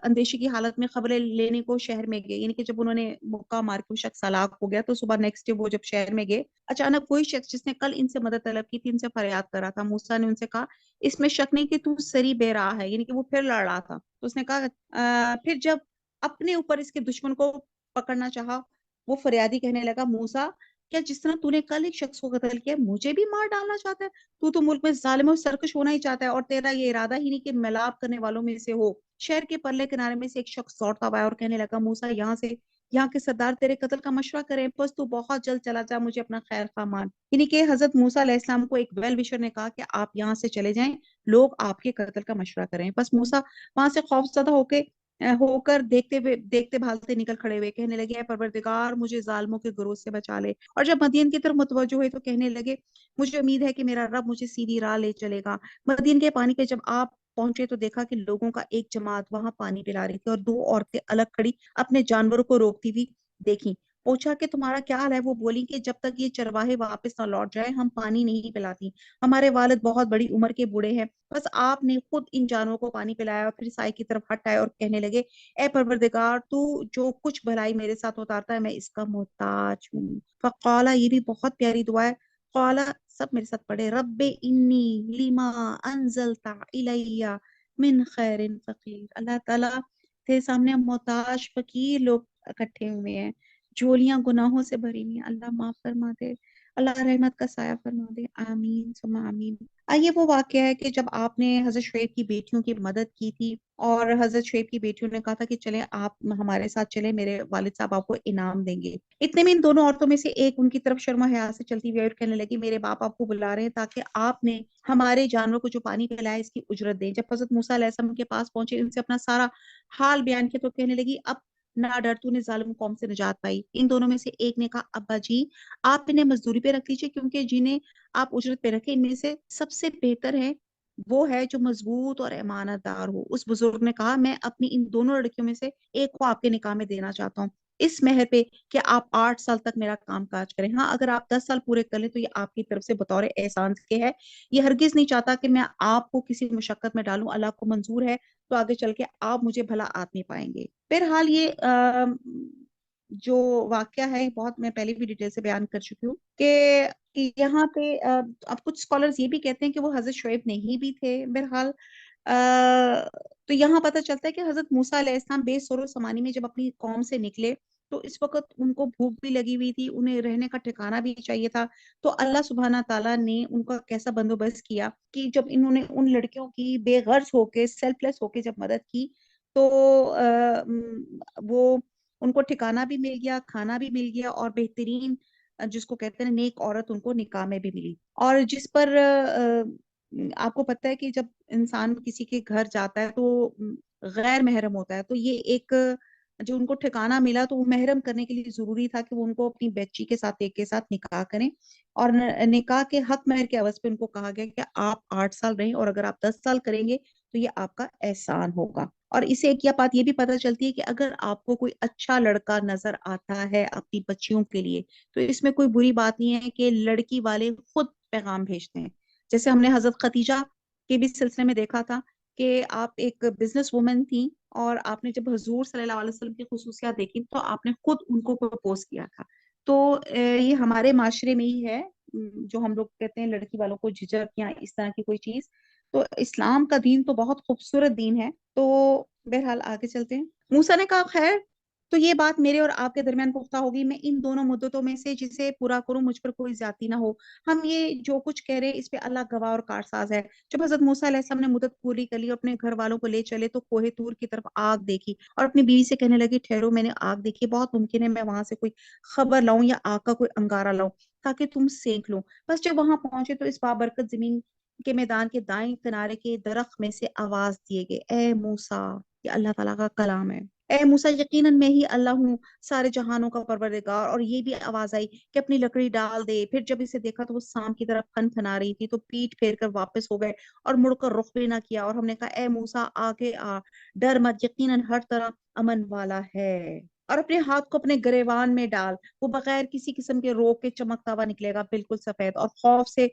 اندیشے کی حالت میں خبریں لینے کو شہر میں گئے, یعنی کہ جب انہوں نے مکہ مار کے وہ شخص ہلاک ہو گیا تو صبح نیکسٹ ڈے وہ جب شہر میں گئے, اچانک وہی شخص جس نے کل ان سے مدد طلب کی تھی ان سے فریاد کر رہا تھا. موسیٰ نے ان سے کہا اس میں شک نہیں کہ تو سری بے راہ ہے, یعنی کہ وہ پھر لڑ رہا تھا. تو اس نے کہا پھر جب اپنے اوپر اس کے دشمن کو پکڑنا چاہا, وہ فریادی کہنے لگا, موسیٰ کیا جس طرح تو نے کل ایک شخص کو قتل کیا مجھے بھی مار ڈالنا چاہتا ہے؟ تو ملک میں ظالم اور سرکش ہونا ہی چاہتا ہے, اور تیرا یہ ارادہ ہی نہیں کہ ملاپ کرنے والوں میں سے ہو. شہر کے پرلے کنارے میں سے ایک شخص دوڑتا ہوا اور کہنے لگا, موسیٰ یہاں کے سردار تیرے قتل کا مشورہ کریں, بس تو بہت جلد چلا جا, مجھے اپنا خیر خواہ مان. یعنی کہ حضرت موسیٰ علیہ السلام کو ایک ویل وشر نے کہا کہ آپ یہاں سے چلے جائیں, لوگ آپ کے قتل کا مشورہ کریں. بس موسیٰ وہاں سے خوف زدہ ہو کر دیکھتے بھالتے نکل کھڑے ہوئے, کہنے لگے اے پروردگار مجھے ظالموں کے گروہ سے بچا لے. اور جب مدین کی طرف متوجہ ہوئے تو کہنے لگے, مجھے امید ہے کہ میرا رب مجھے سیدھی راہ لے چلے گا. مدین کے پانی پہ جب آپ پہنچے تو دیکھا کہ لوگوں کا ایک جماعت وہاں پانی پلا رہی تھی, اور 2 عورتیں الگ کھڑی اپنے جانوروں کو روکتی ہوئی دیکھی. پوچھا کہ تمہارا کیا حال ہے؟ وہ بولی کہ جب تک یہ چرواہے واپس نہ لوٹ جائے ہم پانی نہیں پلاتی، ہمارے والد بہت بڑی عمر کے بوڑھے ہیں، بس آپ نے خود ان جانوروں کو پانی پلایا۔ اور پھر سائے کی طرف ہٹ آئے اور کہنے لگے اے پروردگار، تو جو کچھ بھلائی میرے ساتھ اتارتا ہے میں اس کا محتاج ہوں۔ فقالا، یہ بھی بہت پیاری دعا ہے، قالا، سب میرے ساتھ پڑھے، رب انی لما انزلت الی من خیر فقیر۔ اللہ تعالیٰ تیرے سامنے ہم محتاج فقیر لوگ اکٹھے ہوئے ہیں، جھولیاں گناہوں سے بھری ہوئی ہیں، اللہ معاف فرما دے، اللہ رحمت کا سایہ فرما دے، آمین ثم آمین۔ آئیے وہ واقعہ ہے کہ جب آپ نے حضرت شعیب کی بیٹیوں کی مدد کی تھی اور حضرت شعیب کی بیٹیوں نے کہا تھا کہ چلیں آپ ہمارے ساتھ چلیں، میرے والد صاحب آپ کو انعام دیں گے۔ اتنے میں ان دونوں عورتوں میں سے ایک ان کی طرف شرم و حیا سے چلتی ہوئی اور کہنے لگی میرے باپ آپ کو بلا رہے ہیں تاکہ آپ نے ہمارے جانوروں کو جو پانی پلایا اس کی اجرت دیں۔ جب حضرت موسیٰ علیہ السلام کے پاس پہنچے، ان سے اپنا سارا حال بیان کیا تو کہنے لگی اب نہ ڈر، تو نے ظالم قوم سے نجات پائی۔ ان دونوں میں سے ایک نے کہا ابا جی آپ انہیں مزدوری پہ رکھ لیجیے، کیونکہ جنہیں آپ اجرت پہ رکھے ان میں سے سب سے بہتر ہے وہ ہے جو مضبوط اور امانت دار ہو۔ اس بزرگ نے کہا میں اپنی ان دونوں لڑکیوں میں سے ایک کو آپ کے نکاح میں دینا چاہتا ہوں اس مہر پہ کہ آپ 8 سال تک میرا کام کاج کریں، ہاں اگر آپ 10 سال پورے کر لیں تو یہ آپ کی طرف سے بطور احسان کے ہے، یہ ہرگز نہیں چاہتا کہ میں آپ کو کسی مشقت میں ڈالوں، اللہ کو منظور ہے تو آگے چل کے آپ مجھے بھلا آدمی پائیں گے۔ بہرحال یہ جو واقعہ ہے بہت میں پہلے بھی ڈیٹیل سے بیان کر چکی ہوں کہ یہاں پہ اب کچھ اسکالرز یہ بھی کہتے ہیں کہ وہ حضرت شعیب نہیں بھی تھے۔ بہرحال تو یہاں پتہ چلتا ہے کہ حضرت موسیٰ علیہ السلام بے سر و سامانی میں جب اپنی قوم سے نکلے تو اس وقت ان کو بھوک بھی لگی ہوئی تھی، انہیں رہنے کا ٹھکانہ بھی چاہیے تھا، تو اللہ سبحانہ تعالیٰ نے ان کا کیسا بندوبست کیا کہ جب انہوں نے ان لڑکیوں کی بے غرض ہو کے سیلف لیس ہو کے جب مدد کی تو وہ ان کو ٹھکانہ بھی مل گیا، کھانا بھی مل گیا، اور بہترین جس کو کہتے ہیں نیک عورت ان کو نکاح میں بھی ملی۔ اور جس پر آپ کو پتہ ہے کہ جب انسان کسی کے گھر جاتا ہے تو غیر محرم ہوتا ہے، تو یہ ایک جو ان کو ٹھکانہ ملا تو وہ محرم کرنے کے لیے ضروری تھا کہ وہ ان کو اپنی بچی کے ساتھ ایک کے ساتھ نکاح کریں، اور نکاح کے حق مہر کے عوض پہ ان کو کہا گیا کہ آپ 8 سال رہیں اور اگر آپ 10 سال کریں گے تو یہ آپ کا احسان ہوگا۔ اور اسے ایک بات یہ بھی پتہ چلتی ہے کہ اگر آپ کو کوئی اچھا لڑکا نظر آتا ہے اپنی بچیوں کے لیے تو اس میں کوئی بری بات نہیں ہے کہ لڑکی والے خود پیغام بھیجتے ہیں۔ جیسے ہم نے حضرت خدیجہ کے بھی سلسلے میں دیکھا تھا کہ آپ ایک بزنس وومن تھیں اور آپ نے جب حضور صلی اللہ علیہ وسلم کی خصوصیات دیکھی تو آپ نے خود ان کو پرپوز کیا تھا۔ تو یہ ہمارے معاشرے میں ہی ہے جو ہم لوگ کہتے ہیں لڑکی والوں کو جھجک یا اس طرح کی کوئی چیز، تو اسلام کا دین تو بہت خوبصورت دین ہے۔ تو بہرحال آگے چلتے ہیں۔ موسیٰ نے کہا خیر تو یہ بات میرے اور آپ کے درمیان پختہ ہوگی، میں ان دونوں مدتوں میں سے جسے پورا کروں، مجھ پر کوئی زیادتی نہ ہو، ہم یہ جو کچھ کہہ رہے ہیں اس پہ اللہ گواہ اور کارساز ہے۔ جب حضرت موسیٰ علیہ السلام نے مدت پوری کر لی اور اپنے گھر والوں کو لے چلے تو کوہ طور کی طرف آگ دیکھی اور اپنی بیوی سے کہنے لگی ٹھہرو، میں نے آگ دیکھی، بہت ممکن ہے میں وہاں سے کوئی خبر لاؤں یا آگ کا کوئی انگارہ لاؤں تاکہ تم سینک لو۔ بس جب وہاں پہنچے تو اس بابرکت زمین کے میدان کے دائیں کنارے کے درخت میں سے آواز دیے گئے اے موسیٰ، یہ اللہ تعالیٰ کا کلام ہے، اے موسیٰ یقیناً میں ہی اللہ ہوں سارے جہانوں کا پروردگار۔ اور یہ بھی آواز آئی کہ اپنی لکڑی ڈال دے۔ پھر جب اسے دیکھا تو وہ شام کی طرف پھن پھنا رہی تھی تو پیٹ پھیر کر واپس ہو گئے اور مڑ کر رخ بھی نہ کیا، اور ہم نے کہا اے موسیٰ آگے آ، ڈر مت، یقیناً ہر طرح امن والا ہے، اور اپنے ہاتھ کو اپنے گریوان میں ڈال، وہ بغیر کسی قسم کے روگ کے چمکتا ہوا نکلے گا، بالکل سفید، اور خوف سے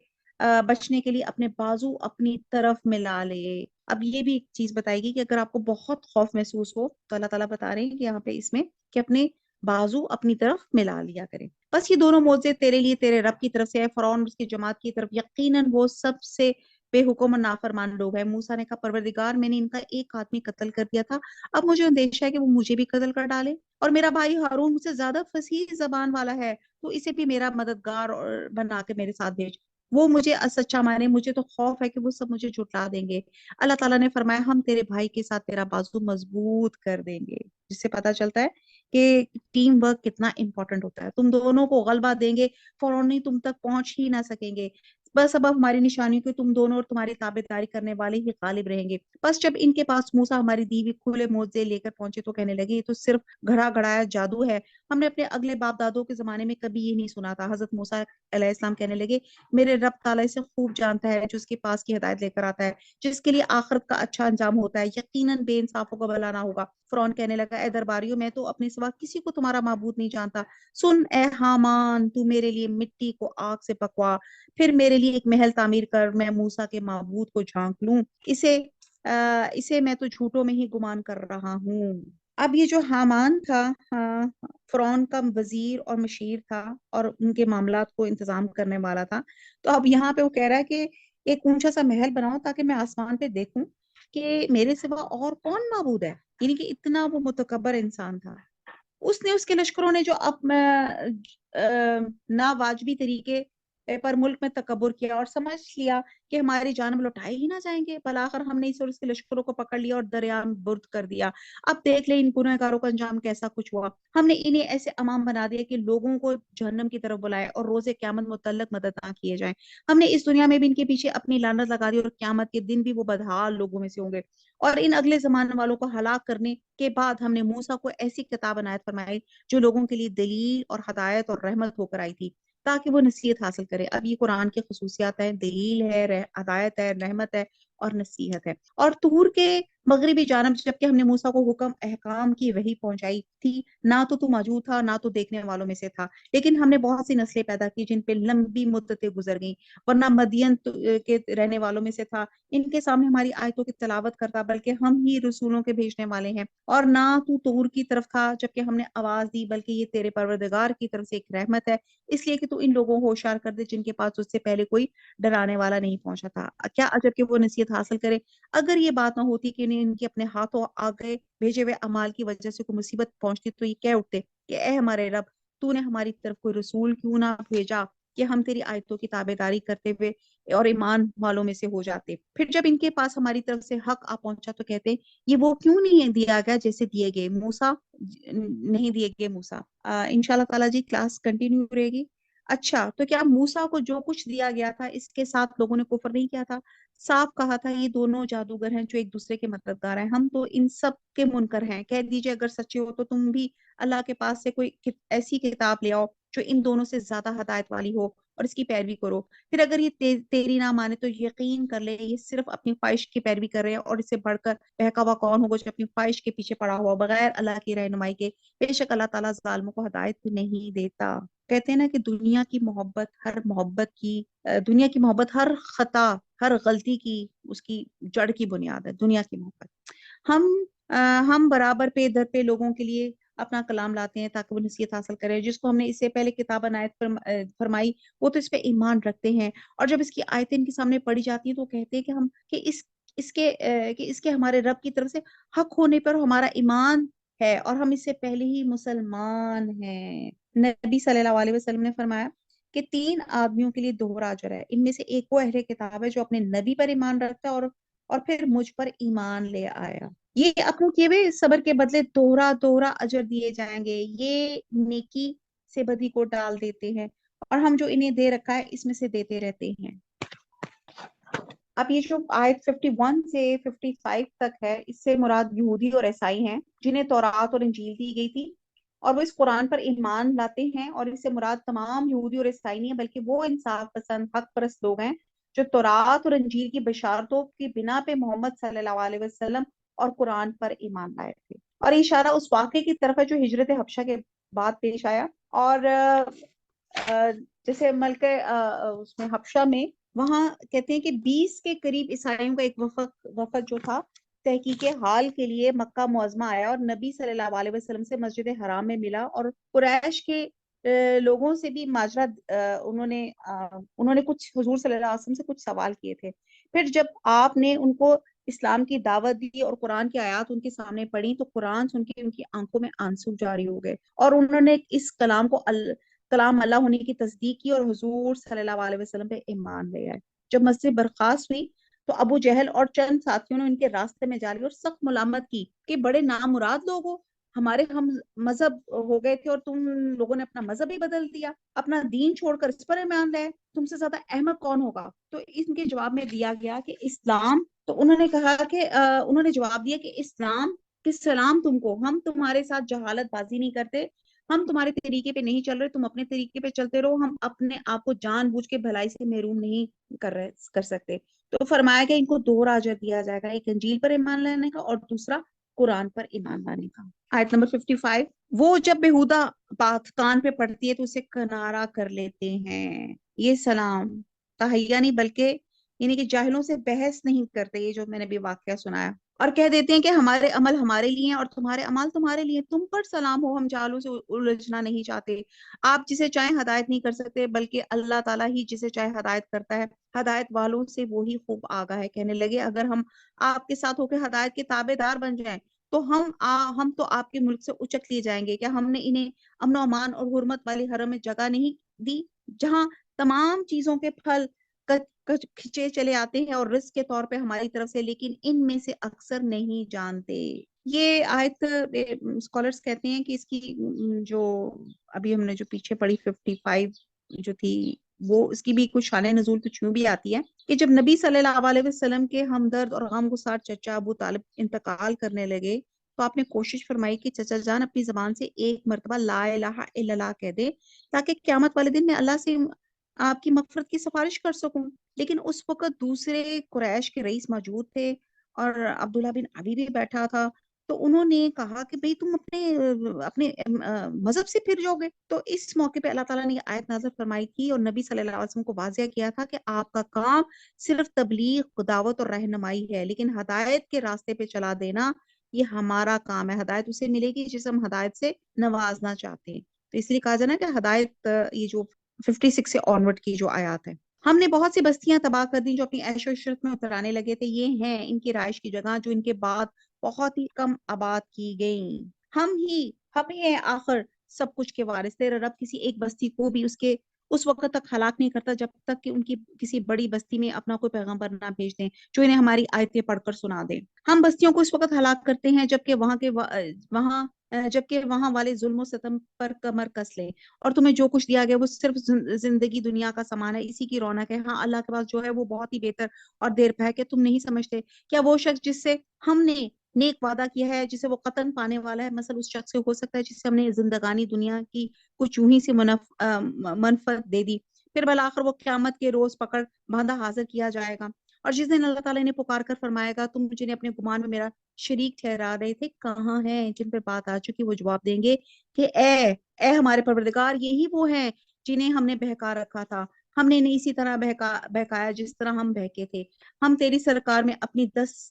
بچنے کے لیے اپنے بازو اپنی طرف ملا لے۔ اب یہ بھی ایک چیز بتائے گی کہ اگر آپ کو بہت خوف محسوس ہو تو اللہ تعالیٰ بتا رہے ہیں کہ یہاں پہ اس میں کہ اپنے بازو اپنی طرف ملا لیا کریں۔ بس یہ دونوں معجزے تیرے لیے تیرے رب کی طرف سے ہے، فرعون اور اس کی جماعت کی طرف یقیناً وہ سب سے بے حکم اور نافرمان لوگ ہیں۔ موسیٰ نے کہا پروردگار میں نے ان کا ایک آدمی قتل کر دیا تھا، اب مجھے اندیشہ ہے کہ وہ مجھے بھی قتل کر ڈالے، اور میرا بھائی ہارون مجھ سے زیادہ فصیح زبان والا ہے تو اسے بھی میرا مددگار بنا کے میرے ساتھ بھیج، وہ مجھے سچا مانے، مجھے تو خوف ہے کہ وہ سب مجھے جھٹلا دیں گے۔ اللہ تعالیٰ نے فرمایا ہم تیرے بھائی کے ساتھ تیرا بازو مضبوط کر دیں گے، جس سے پتا چلتا ہے کہ ٹیم ورک کتنا امپورٹنٹ ہوتا ہے۔ تم دونوں کو غلبہ دیں گے، فوراً تم تک پہنچ ہی نہ سکیں گے، بس اب ہماری نشانی کو تم دونوں اور تمہاری تابعداری کرنے والے ہی غالب رہیں گے۔ بس جب ان کے پاس موسیٰ ہماری دی ہوئی کھلے معجزے لے کر پہنچے تو کہنے لگے یہ تو صرف گھڑا گھڑایا جادو ہے، ہم نے اپنے اگلے باپ دادوں کے زمانے میں کبھی یہ نہیں سنا تھا۔ حضرت موسیٰ علیہ السلام کہنے لگے میرے رب تعالیٰ اسے خوب جانتا ہے جو اس کے پاس کی ہدایت لے کر آتا ہے، جس کے لیے آخرت کا اچھا انجام ہوتا ہے، یقیناً بے انصافوں کا بھلا نہ ہوگا۔ فرعون کہنے لگا اے درباریوں میں تو اپنے سوا کسی کو تمہارا معبود نہیں جانتا، سن اے حامان تو میرے لیے مٹی کو آگ سے پکوا، پھر میرے لیے ایک محل تعمیر کر، میں موسیٰ کے معبود کو جھانک لوں، اسے میں تو جھوٹوں میں ہی گمان کر رہا ہوں۔ اب یہ جو حامان تھا فرعون کا وزیر اور مشیر تھا اور ان کے معاملات کو انتظام کرنے والا تھا، تو اب یہاں پہ وہ کہہ رہا ہے کہ ایک اونچا سا محل بناؤ تاکہ میں آسمان پہ دیکھوں کہ میرے سوا اور کون معبود ہے، یعنی کہ اتنا وہ متکبر انسان تھا۔ اس نے اس کے لشکروں نے جو اب ناواجبی طریقے پر ملک میں تکبر کیا اور سمجھ لیا کہ ہماری جانب لوٹائے ہی نہ جائیں گے، بلاخر ہم نے اس اور اس کے لشکروں کو پکڑ لیا اور دریا میں برد کر دیا۔ اب دیکھ لیں ان گنہگاروں کا انجام کیسا کچھ ہوا، ہم نے انہیں ایسے امام بنا دیا کہ لوگوں کو جہنم کی طرف بلائے اور روز قیامت متعلق مدد نہ کیے جائیں۔ ہم نے اس دنیا میں بھی ان کے پیچھے اپنی لعنت لگا دی اور قیامت کے دن بھی وہ بدحال لوگوں میں سے ہوں گے۔ اور ان اگلے زمانے والوں کو ہلاک کرنے کے بعد ہم نے موسیٰ کو ایسی کتاب عنایت فرمائی جو لوگوں کے لیے دلیل اور ہدایت اور رحمت ہو کر آئی تھی تاکہ وہ نصیحت حاصل کرے۔ اب یہ قرآن کی خصوصیات ہیں، دلیل ہے، ہدایت ہے، رحمت ہے اور نصیحت ہے۔ اور طور کے مغربی جانب جبکہ ہم نے موسیٰ کو حکم احکام کی وحی پہنچائی تھی، نہ تو موجود تھا نہ تو دیکھنے والوں میں سے تھا، لیکن ہم نے بہت سی نسلیں پیدا کی جن پہ لمبی مدتیں گزر گئیں، ورنہ مدین کے رہنے والوں میں سے تھا، ان کے سامنے ہماری آیتوں کی تلاوت کرتا، بلکہ ہم ہی رسولوں کے بھیجنے والے ہیں۔ اور نہ تو طور کی طرف تھا جبکہ ہم نے آواز دی، بلکہ یہ تیرے پروردگار کی طرف سے ایک رحمت ہے، اس لیے کہ تو ان لوگوں کو ہوشیار کر دے جن کے پاس اس سے پہلے کوئی ڈرانے والا نہیں پہنچا تھا، کیا عجب کہ وہ نصیحت حاصل کرے۔ اگر یہ بات نہ ہوتی کہ انہیں ان کے اپنے ہاتھوں آگے بھیجے ہوئے اعمال کی وجہ سے کوئی مصیبت پہنچتی تو یہ کہہ اٹھتے کہ اے ہمارے رب، تو نے ہماری طرف کوئی رسول کیوں نہ بھیجا کہ ہم تیری آیتوں کی تابعداری کرتے ہوئے اور ایمان والوں میں سے ہو جاتے۔ پھر جب ان کے پاس ہماری طرف سے حق آ پہنچا تو کہتے یہ وہ کیوں نہیں دیا گیا جیسے دیے گئے موسیٰ، نہیں دیے گئے موسیٰ۔ انشاءاللہ تعالیٰ جی کلاس کنٹینیو رہے گی۔ اچھا، تو کیا موسیٰ کو جو کچھ دیا گیا تھا اس کے ساتھ لوگوں نے کفر نہیں کیا تھا؟ صاف کہا تھا یہ دونوں جادوگر ہیں جو ایک دوسرے کے مددگار ہیں، ہم تو ان سب کے منکر ہیں، کہہ دیجئے اگر سچے ہو تو تم بھی اللہ کے پاس سے کوئی ایسی کتاب لے آؤ جو ان دونوں سے زیادہ ہدایت والی ہو اور اس کی پیروی کرو، پھر اگر یہ تیری نہ مانے تو یقین کر لے یہ صرف اپنی خواہش کی پیروی کر رہے ہیں، اور اس سے بڑھ کر بہکا ہوا کون ہوگا جو اپنی خواہش کے پیچھے پڑا ہوا بغیر اللہ کی رہنمائی کے، بے شک اللہ تعالیٰ ظالموں کو ہدایت نہیں دیتا۔ کہتے ہیں نا کہ دنیا کی محبت ہر خطا، ہر غلطی کی اس کی جڑ کی بنیاد ہے، دنیا کی محبت۔ ہم برابر پہ در پہ لوگوں کے لیے اپنا کلام لاتے ہیں تاکہ وہ نصیحت حاصل کرے، جس کو ہم نے اس سے پہلے کتاب عنایت فرمائی وہ تو اس پہ ایمان رکھتے ہیں، اور جب اس کی آیتیں ان کے سامنے پڑھی جاتی ہیں تو کہتے ہیں کہ اس کے ہمارے رب کی طرف سے حق ہونے پر ہمارا ایمان ہے اور ہم اس سے پہلے ہی مسلمان ہیں۔ نبی صلی اللہ علیہ وسلم نے فرمایا کہ 3 آدمیوں کے لیے دوہرا اجر ہے، ان میں سے ایک وہ اہل کتاب ہے جو اپنے نبی پر ایمان رکھتا ہے اور پھر مجھ پر ایمان لے آیا، یہ اپنے کیے ہوئے صبر کے بدلے دوہرا اجر دیے جائیں گے، یہ نیکی سے بدی کو ڈال دیتے ہیں اور ہم جو انہیں دے رکھا ہے اس میں سے دیتے رہتے ہیں۔ اب یہ جو آیت 51 سے 55 تک ہے، اس سے مراد یہودی اور عیسائی ہیں جنہیں تورات اور انجیل دی گئی تھی اور وہ اس قرآن پر ایمان لاتے ہیں، اور اس سے مراد تمام یہودی اور عیسائی نہیں ہے بلکہ وہ انصاف پسند حق پرست لوگ ہیں جو تورات اور انجیل کی بشارتوں کی بنا پہ محمد صلی اللہ علیہ وسلم اور قرآن پر ایمان لائے تھے۔ اور اشارہ اس واقعے کی طرف ہے جو ہجرت حبشہ کے بعد پیش آیا، اور جیسے ملکہ اس میں حبشہ میں وہاں کہتے ہیں کہ 20 کے قریب عیسائیوں کا ایک وفد جو تھا تحقیق حال کے لیے مکہ معظمہ آیا اور نبی صلی اللہ علیہ وسلم سے مسجد حرام میں ملا، اور قریش کے لوگوں سے بھی ماجرا انہوں نے کچھ حضور صلی اللہ علیہ وسلم سے کچھ سوال کیے تھے۔ پھر جب آپ نے ان کو اسلام کی دعوت دی اور قرآن کی آیات ان کے سامنے پڑھی تو قرآن سن کے ان کی آنکھوں میں آنسو جاری ہو گئے اور انہوں نے اس کلام کو کلام اللہ ہونے کی تصدیق کی اور حضور صلی اللہ علیہ وسلم پہ ایمان لے آئے۔ جب مسجد برخاست ہوئی تو ابو جہل اور چند ساتھیوں نے ان کے راستے میں جا لی اور سخت ملامت کی کہ بڑے نامراد لوگ ہو، ہمارے ہم مذہب ہو گئے تھے اور تم لوگوں نے اپنا مذہب ہی بدل دیا، اپنا دین چھوڑ کر اس پر ایمان لائے، تم سے زیادہ احمق کون ہوگا؟ تو ان کے جواب میں دیا گیا کہ اسلام، تو انہوں نے کہا کہ انہوں نے جواب دیا کہ اسلام کہ سلام تم کو، ہم تمہارے ساتھ جہالت بازی نہیں کرتے، ہم تمہارے طریقے پہ نہیں چل رہے، تم اپنے طریقے پہ چلتے رہو، ہم اپنے آپ کو جان بوجھ کے بھلائی سے محروم نہیں کر سکتے۔ تو فرمایا کہ ان کو 2 اجر دیا جائے گا، ایک انجیل پر ایمان لانے کا اور دوسرا قرآن پر ایمان لانے کا۔ آیت نمبر 55، وہ جب بےہودہ بات کان پہ پڑتی ہے تو اسے کنارہ کر لیتے ہیں۔ یہ سلام تحیہ نہیں بلکہ یعنی کہ جاہلوں سے بحث نہیں کرتے، یہ جو میں نے بھی واقعہ سنایا، اور کہہ دیتے ہیں کہ ہمارے عمل ہمارے لیے ہیں اور تمہارے اعمال تمہارے لیے، تم پر سلام ہو، ہم جاہلوں سے الجھنا نہیں چاہتے۔ آپ جسے چاہیں ہدایت نہیں کر سکتے بلکہ اللہ تعالیٰ ہی جسے چاہے ہدایت کرتا ہے، ہدایت والوں سے وہی خوب آگاہ ہے۔ کہنے لگے اگر ہم آپ کے ساتھ ہو کے ہدایت کے تابع دار بن جائیں تو ہم تو آپ کے ملک سے اچک لیے جائیں گے۔ کیا ہم نے انہیں امن و امان اور حرمت والی حرم میں جگہ نہیں دی جہاں تمام چیزوں کے پھل کھچے چلے آتے ہیں اور رزق کے طور پہ ہماری طرف سے، لیکن ان میں سے اکثر نہیں جانتے۔ یہ آیت اسکالرز کہتے ہیں کہ اس کی جو ابھی ہم نے جو پیچھے پڑھی 55 جو تھی وہ اس کی بھی کچھ شان نزول کچھ یوں بھی آتی ہے کہ جب نبی صلی اللہ علیہ وسلم کے ہمدرد اور غم گسار چچا ابو طالب انتقال کرنے لگے تو آپ نے کوشش فرمائی کہ چچا جان اپنی زبان سے ایک مرتبہ لا الہ الا اللہ کہہ دے تاکہ قیامت والے دن میں اللہ سے آپ کی مغفرت کی سفارش کر سکوں۔ لیکن اس وقت دوسرے قریش کے رئیس موجود تھے اور عبداللہ بن ابی بھی بیٹھا تھا، تو انہوں نے کہا کہ بھئی تم اپنے مذہب سے پھر جاؤ گے۔ تو اس موقع پہ اللہ تعالیٰ نے یہ آیت نازل فرمائی تھی اور نبی صلی اللہ علیہ وسلم کو واضح کیا تھا کہ آپ کا کام صرف تبلیغ، دعوت اور رہنمائی ہے، لیکن ہدایت کے راستے پہ چلا دینا یہ ہمارا کام ہے۔ ہدایت اسے ملے گی جسے ہم ہدایت سے نوازنا چاہتے ہیں۔ تو اس لیے کہا جانا کہ ہدایت یہ جو 56 سے آنورڈ کی جو آیات ہے، ہم نے بہت سی بستیاں تباہ کر دی جو اپنی عیش و عشرت میں اترانے لگے تھے، یہ ہیں ان کی رہائش کی جگہ جو ان کے بعد بہت ہی کم آباد کی گئیں۔ ہم ہی ہیں آخر سب کچھ کے وارث۔ تیرا رب کسی ایک بستی کو بھی اس وقت تک ہلاک نہیں کرتا جب تک کہ ان کی کسی بڑی بستی میں اپنا کوئی پیغمبر نہ بھیج دیں جو انہیں ہماری آیتیں پڑھ کر سنا دیں۔ ہم بستیوں کو اس وقت ہلاک کرتے ہیں جبکہ وہاں والے ظلم و ستم پر کمر کس لیں، اور تمہیں جو کچھ دیا گیا وہ صرف زندگی دنیا کا سامان ہے، اسی کی رونق ہے۔ ہاں اللہ کے پاس جو ہے وہ بہت ہی بہتر اور دیر پہ ہے۔ کہ تم نہیں سمجھتے کیا وہ شخص جس سے ہم نے نیک وعدہ کیا ہے جسے وہ قطن پانے والا ہے، مثلا اس شخص سے ہو سکتا ہے جس سے ہم نے زندگانی دنیا کی کچھ یوں ہی سے منفعت دے دی، پھر بالآخر وہ قیامت کے روز پکڑ باندھا حاضر کیا جائے گا، اور جس دن اللہ تعالیٰ نے پکار کر فرمائے گا تم جنہیں اپنے گمان میں میرا شریک ٹھہرا رہے تھے کہاں ہیں؟ جن پہ بات آ چکی وہ جواب دیں گے کہ اے ہمارے پروردگار، یہی وہ ہیں جنہیں ہم نے بہکا رکھا تھا، ہم نے انہیں اسی طرح بہکایا جس طرح ہم بہکے تھے۔ ہم تیری سرکار میں اپنی دست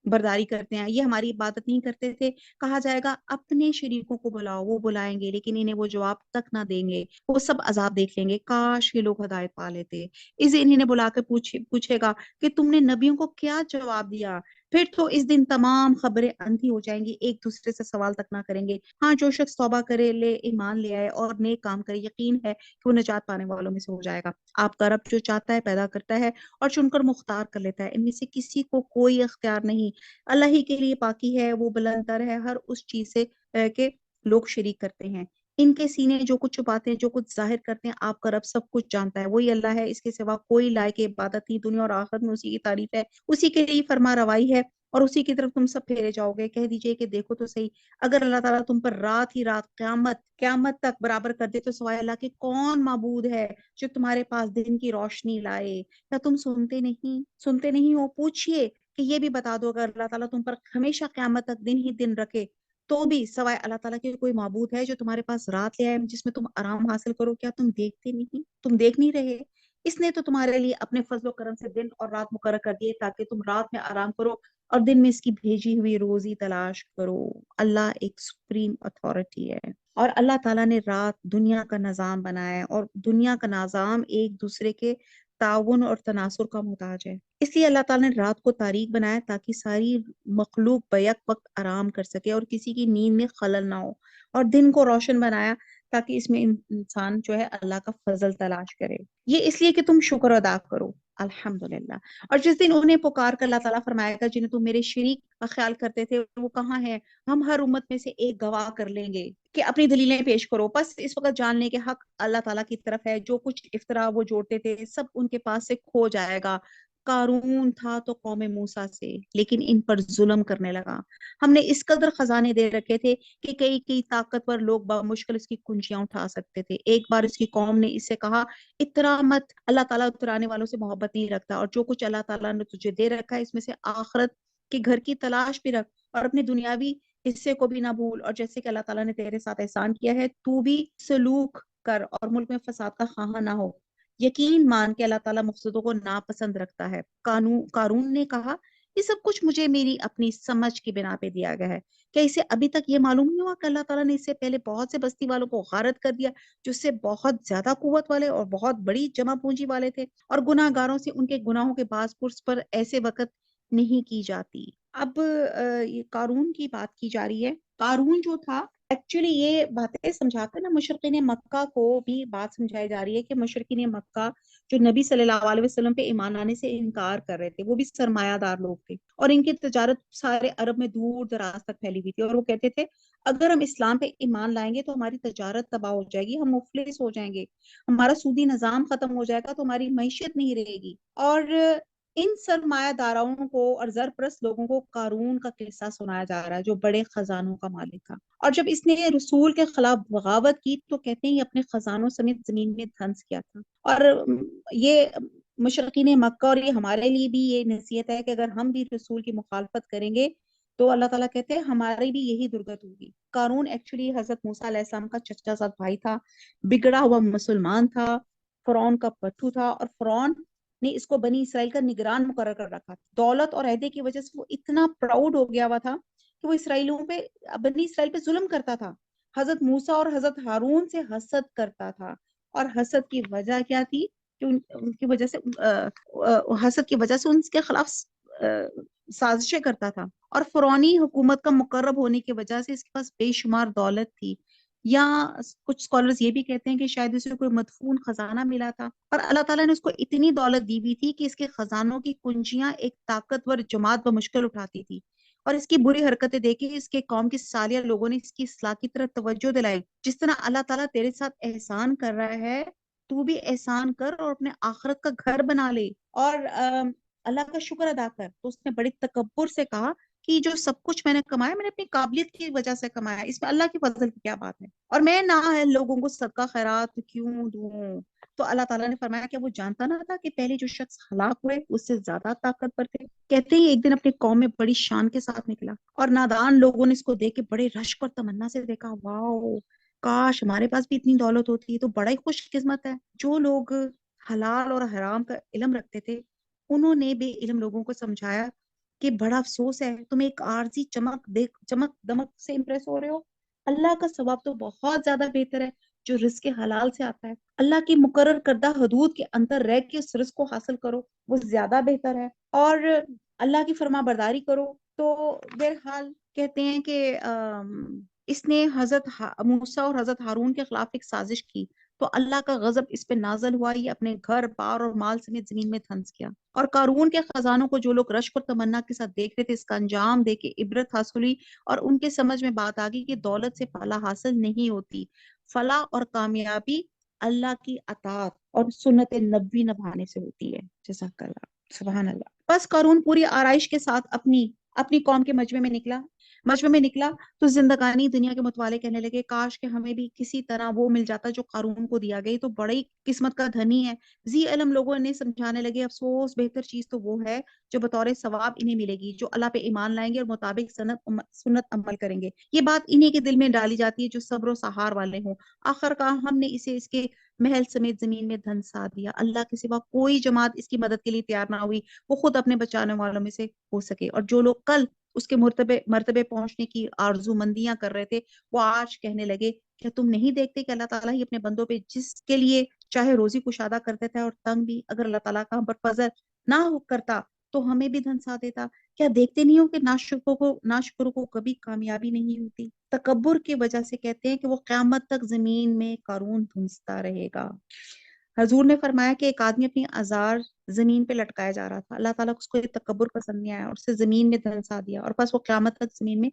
برداری کرتے ہیں، یہ ہماری عبادت نہیں کرتے تھے۔ کہا جائے گا اپنے شریکوں کو بلاؤ، وہ بلائیں گے لیکن انہیں وہ جواب تک نہ دیں گے، وہ سب عذاب دیکھ لیں گے۔ کاش یہ لوگ ہدایت پا لیتے۔ اس دن انہیں بلا کر پوچھے گا کہ تم نے نبیوں کو کیا جواب دیا؟ پھر تو اس دن تمام خبریں اندھی ہو جائیں گی، ایک دوسرے سے سوال تک نہ کریں گے۔ ہاں جو شخص توبہ کرے، ایمان لے آئے اور نیک کام کرے، یقین ہے کہ وہ نجات پانے والوں میں سے ہو جائے گا۔ آپ کا رب جو چاہتا ہے پیدا کرتا ہے اور چن کر مختار کر لیتا ہے، ان میں سے کسی کو کوئی اختیار نہیں۔ اللہ ہی کے لیے پاکی ہے، وہ بلند تر ہے ہر اس چیز سے کہ لوگ شریک کرتے ہیں۔ ان کے سینے جو کچھ چھپاتے ہیں، جو کچھ ظاہر کرتے ہیں، آپ کا رب سب کچھ جانتا ہے۔ وہی اللہ ہے، اس کے سوا کوئی لائق عبادت نہیں، دنیا اور آخرت میں اسی کی تعریف ہے، اسی کے لیے فرما روائی ہے اور اسی کی طرف تم سب پھیرے جاؤ گے۔ کہہ دیجئے کہ دیکھو تو صحیح، اگر اللہ تعالیٰ تم پر رات ہی رات قیامت تک برابر کر دے تو سوائے اللہ کے کون معبود ہے جو تمہارے پاس دن کی روشنی لائے؟ کیا تم سنتے نہیں ہو؟ پوچھئے کہ یہ بھی بتا دو اگر اللہ تعالیٰ تم پر ہمیشہ قیامت تک دن ہی دن رکھے تو بھی سوائے اللہ تعالیٰ کے کوئی معبود ہے جو تمہارے پاس رات لے آئے جس میں تم آرام حاصل کرو؟ کیا تم دیکھ نہیں رہے؟ اس نے تو تمہارے لیے اپنے فضل و کرم سے دن اور رات مقرر کر دیے تاکہ تم رات میں آرام کرو اور دن میں اس کی بھیجی ہوئی روزی تلاش کرو۔ اللہ ایک سپریم اتھارٹی ہے اور اللہ تعالیٰ نے رات دنیا کا نظام بنایا ہے اور دنیا کا نظام ایک دوسرے کے تعاون اور تناصر کا محتاج ہے۔ اس لیے اللہ تعالیٰ نے رات کو تاریک بنایا تاکہ ساری مخلوق بیک وقت آرام کر سکے اور کسی کی نیند میں خلل نہ ہو، اور دن کو روشن بنایا تاکہ اس میں انسان جو ہے اللہ کا فضل تلاش کرے۔ یہ اس لیے کہ تم شکر ادا کرو۔ الحمدللہ۔ اور جس دن انہیں پکار کر اللہ تعالیٰ فرمائے گا جنہیں تم میرے شریک کا خیال کرتے تھے وہ کہاں ہیں، ہم ہر امت میں سے ایک گواہ کر لیں گے کہ اپنی دلیلیں پیش کرو۔ بس اس وقت جان لیں کہ حق اللہ تعالیٰ کی طرف ہے، جو کچھ افطرا وہ جوڑتے تھے سب ان کے پاس سے کھو جائے گا۔ قارون تھا تو قوم موسیٰ سے، لیکن ان پر ظلم کرنے لگا۔ ہم نے اس قدر خزانے دے رکھے تھے کہ کئی طاقتور لوگ بمشکل اس کی کنجیاں اٹھا سکتے تھے۔ ایک بار اس کی قوم نے اس سے کہا اترا مت، اللہ تعالیٰ اترانے والوں سے محبت نہیں رکھتا، اور جو کچھ اللہ تعالیٰ نے تجھے دے رکھا ہے اس میں سے آخرت کے گھر کی تلاش بھی رکھ اور اپنے دنیاوی حصے کو بھی نہ بھول، اور جیسے کہ اللہ تعالیٰ نے تیرے ساتھ احسان کیا ہے تو بھی سلوک کر اور ملک میں فساد کا خواہاں نہ ہو۔ یقین مان کے اللہ تعالیٰ مفسدوں کو ناپسند رکھتا ہے۔ قارون نے کہا یہ سب کچھ مجھے میری اپنی سمجھ کی بنا پہ دیا گیا ہے۔ کیا اسے ابھی تک یہ معلوم نہیں ہوا کہ اللہ تعالیٰ نے اس سے پہلے بہت سے بستی والوں کو غارت کر دیا جو اس سے بہت زیادہ قوت والے اور بہت بڑی جمع پونجی والے تھے، اور گناہ گاروں سے ان کے گناہوں کے باعث پرس پر ایسے وقت نہیں کی جاتی۔ اب یہ قارون کی بات کی جا رہی ہے۔ قارون جو تھا ایکچولی یہ باتیں سمجھا کر نا مشرقین مکہ کو بھی بات سمجھائی جا رہی ہے کہ مشرقین مکہ جو نبی صلی اللہ علیہ وسلم پہ ایمان آنے سے انکار کر رہے تھے، وہ بھی سرمایہ دار لوگ تھے اور ان کی تجارت سارے عرب میں دور دراز تک پھیلی ہوئی تھی، اور وہ کہتے تھے اگر ہم اسلام پہ ایمان لائیں گے تو ہماری تجارت تباہ ہو جائے گی، ہم مفلس ہو جائیں گے، ہمارا سودی نظام ختم ہو جائے گا تو ہماری معیشت نہیں رہے گی۔ اور ان سرمایہ داروں کو اور زرپرست لوگوں کو قارون کا قصہ سنایا جا رہا ہے جو بڑے خزانوں کا مالک تھا، اور جب اس نے رسول کے خلاف بغاوت کی تو کہتے ہیں یہ اپنے خزانوں سمیت زمین میں دھنس کیا تھا۔ اور یہ مشرقین مکہ اور یہ ہمارے لیے بھی یہ نصیحت ہے کہ اگر ہم بھی رسول کی مخالفت کریں گے تو اللہ تعالیٰ کہتے ہیں ہماری بھی یہی درگت ہوگی۔ قارون ایکچولی حضرت موسیٰ علیہ السلام کا چچا زاد بھائی تھا، بگڑا ہوا مسلمان تھا، فرعون کا پتھو تھا، اور فرعون نے اس کو بنی اسرائیل کا نگران مقرر کر رکھا۔ دولت اور عہدے کی وجہ سے وہ اتنا پراؤڈ ہو گیا ہوا تھا کہ وہ بنی اسرائیل پہ ظلم کرتا تھا، حضرت موسیٰ اور حضرت ہارون سے حسد کرتا تھا۔ اور حسد کی وجہ کیا تھی کہ ان کی وجہ سے حسد کی وجہ سے ان کے خلاف سازشیں کرتا تھا، اور فرعونی حکومت کا مقرب ہونے کی وجہ سے اس کے پاس بے شمار دولت تھی، یا کچھ سکولرز یہ بھی کہتے ہیں کہ شاید اسے کوئی مدفون خزانہ ملا تھا، اور اللہ تعالیٰ نے اس کو اتنی دولت دی ہوئی تھی کہ اس کے خزانوں کی کنجیاں ایک طاقتور جماعت بمشکل اٹھاتی تھی، اور اس کی بری حرکتیں دیکھی اس کے قوم کے سالیہ لوگوں نے اس کی اصلاح کی طرف توجہ دلائی۔ جس طرح اللہ تعالیٰ تیرے ساتھ احسان کر رہا ہے تو بھی احسان کر اور اپنے آخرت کا گھر بنا لے اور اللہ کا شکر ادا کر۔ تو اس نے بڑی تکبر سے کہا کہ جو سب کچھ میں نے کمایا میں نے اپنی قابلیت کی وجہ سے کمایا، اس میں اللہ کی فضل کی کیا بات ہے، اور میں نااہل لوگوں کو صدقہ خیرات کیوں دوں۔ تو اللہ تعالیٰ نے فرمایا کہ وہ جانتا نہ تھا کہ پہلے جو شخص ہلاک ہوئے اس سے زیادہ طاقتور تھے۔ کہتے ہیں ایک دن اپنی قوم میں بڑی شان کے ساتھ نکلا، اور نادان لوگوں نے اس کو دیکھ کے بڑے رشک اور تمنا سے دیکھا، واؤ کاش ہمارے پاس بھی اتنی دولت ہوتی، تو بڑا ہی خوش قسمت ہے۔ جو لوگ حلال اور حرام کا علم رکھتے تھے انہوں نے بے علم لوگوں کو سمجھایا کہ بڑا افسوس ہے تم ایک عارضی چمک دمک سے امپریس ہو رہے ہو، اللہ کا ثواب تو بہت زیادہ بہتر ہے جو رزق حلال سے آتا ہے، اللہ کی مقرر کردہ حدود کے اندر رہ کے اس رزق کو حاصل کرو، وہ زیادہ بہتر ہے، اور اللہ کی فرما برداری کرو۔ تو بہرحال کہتے ہیں کہ اس نے حضرت موسیٰ اور حضرت ہارون کے خلاف ایک سازش کی تو اللہ کا غضب اس پہ نازل ہوا، یہ اپنے گھر بار اور مال سمیت زمین میں دھنس گیا۔ اور قارون کے خزانوں کو جو لوگ رشک اور تمنا کے ساتھ دیکھ رہے تھے اس کا انجام دیکھ کے عبرت حاصل ہوئی، اور ان کے سمجھ میں بات آ گئی کہ دولت سے فلاح حاصل نہیں ہوتی، فلاح اور کامیابی اللہ کی اطاعت اور سنت نبوی نبھانے سے ہوتی ہے۔ جزاک اللہ، سبحان اللہ۔ بس قارون پوری آرائش کے ساتھ اپنی قوم کے مجمع میں نکلا تو زندگانی دنیا کے متوالے کہنے لگے کاش کہ ہمیں بھی کسی طرح وہ مل جاتا جو قارون کو دیا گئی، تو بڑی قسمت کا دھنی ہے۔ ذی علم لوگوں نے سمجھانے لگے افسوس بہتر چیز تو وہ ہے جو بطور ثواب انہیں ملے گی جو اللہ پہ ایمان لائیں گے اور مطابق سنت عمل کریں گے۔ یہ بات انہیں کے دل میں ڈالی جاتی ہے جو صبر و سہار والے ہوں۔ آخر کار ہم نے اسے اس کے محل سمیت زمین میں دھنسا دیا، اللہ کے سوا کوئی جماعت اس کی مدد کے لیے تیار نہ ہوئی وہ خود اپنے بچانے والوں میں سے ہو سکے، اور جو لوگ کل اس کے مرتبے پہنچنے کی آرزو مندیاں کر رہے تھے وہ آج کہنے لگے کہ تم نہیں دیکھتے کہ اللہ تعالیٰ ہی اپنے بندوں پہ جس کے لیے چاہے روزی کشادہ کر دیتا ہے اور تنگ بھی، اگر اللہ تعالیٰ کا ہم پر فضل نہ کرتا تو ہمیں بھی دھنسا دیتا۔ کیا دیکھتے نہیں ہو کہ ناشکروں کو کبھی کامیابی نہیں ہوتی؟ تکبر کی وجہ سے کہتے ہیں کہ وہ قیامت تک زمین میں قارون دھنستا رہے گا۔ حضور نے فرمایا کہ ایک آدمی اپنی آزار زمین پہ لٹکایا جا رہا تھا، اللہ تعالیٰ کو اس کو یہ تکبر پسند نہیں آیا اور اسے زمین میں دھنسا دیا، اور بس وہ قیامت تک زمین میں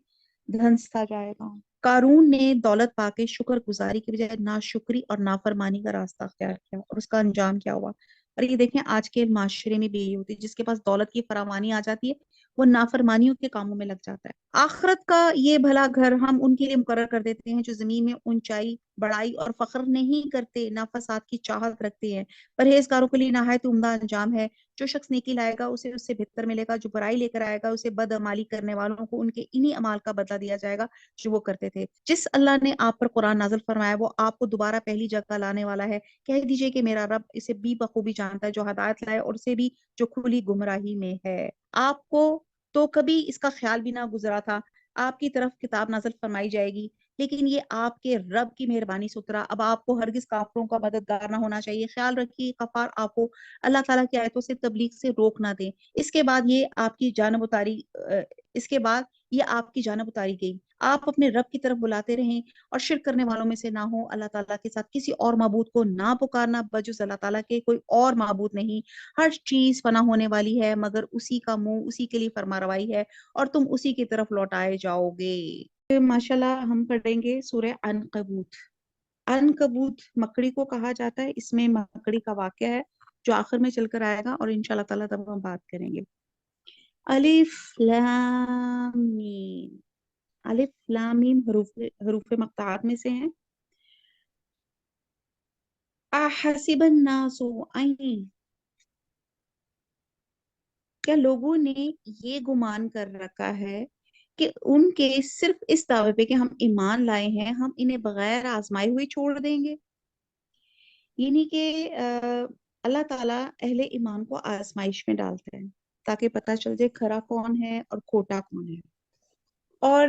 دھنستا جائے گا۔ قارون نے دولت پا کے شکر گزاری کی بجائے ناشکری اور نافرمانی کا راستہ اختیار کیا، اور اس کا انجام کیا ہوا؟ اور یہ دیکھیں آج کے معاشرے میں بھی یہی ہوتی ہے، جس کے پاس دولت کی فراوانی آ جاتی ہے وہ نافرمانیوں کے کاموں میں لگ جاتا ہے۔ آخرت کا یہ بھلا گھر ہم ان کے لیے مقرر کر دیتے ہیں جو زمین میں اونچائی بڑائی اور فخر نہیں کرتے، نہ فساد کی چاہت رکھتے ہیں۔ پرہیزگاروں کے لیے نہایت عمدہ انجام ہے۔ جو شخص نیکی لائے گا اسے اس سے بہتر ملے گا، جو برائی لے کر آئے گا اسے بدعمالی کرنے والوں کو ان کے انہی اعمال کا بدلہ دیا جائے گا جو وہ کرتے تھے۔ جس اللہ نے آپ پر قرآن نازل فرمایا وہ آپ کو دوبارہ پہلی جگہ لانے والا ہے۔ کہہ دیجئے کہ میرا رب اسے بھی بخوبی جانتا ہے جو ہدایت لائے اور اسے بھی جو کھلی گمراہی میں ہے۔ آپ کو تو کبھی اس کا خیال بھی نہ گزرا تھا، آپ کی طرف کتاب نازل فرمائی جائے گی، لیکن یہ آپ کے رب کی مہربانی سے اترا۔ اب آپ کو ہرگز کافروں کا مددگار نہ ہونا چاہیے۔ خیال رکھیے کفار آپ کو اللہ تعالیٰ کی آیتوں سے تبلیغ سے روک نہ دیں۔ اس کے بعد یہ آپ کی جانب اتاری گئی۔ آپ اپنے رب کی طرف بلاتے رہیں اور شرک کرنے والوں میں سے نہ ہوں۔ اللہ تعالیٰ کے ساتھ کسی اور معبود کو نہ پکارنا، بجز اللہ تعالیٰ کے کوئی اور معبود نہیں۔ ہر چیز فنا ہونے والی ہے مگر اسی کا منہ اسی کے لیے فرما روائی ہے اور تم اسی کی طرف لوٹائے جاؤ گے۔ ماشاءاللہ ہم پڑھیں گے سورہ عنکبوت۔ عنکبوت مکڑی کو کہا جاتا ہے، اس میں مکڑی کا واقعہ ہے جو آخر میں چل کر آئے گا اور انشاءاللہ تعالیٰ تب ہم بات کریں گے۔ الف لام میم۔ الف لام میم حروف مقطعات میں سے ہیں۔ احسب الناس ان، کیا لوگوں نے یہ گمان کر رکھا ہے کہ ان کے صرف اس دعوے پہ کہ ہم ایمان لائے ہیں ہم انہیں بغیر آزمائے ہوئے چھوڑ دیں گے؟ یعنی کہ اللہ تعالیٰ اہل ایمان کو آزمائش میں ڈالتا ہے تاکہ پتہ چل جائے کھرا کون ہے اور کھوٹا کون ہے۔ اور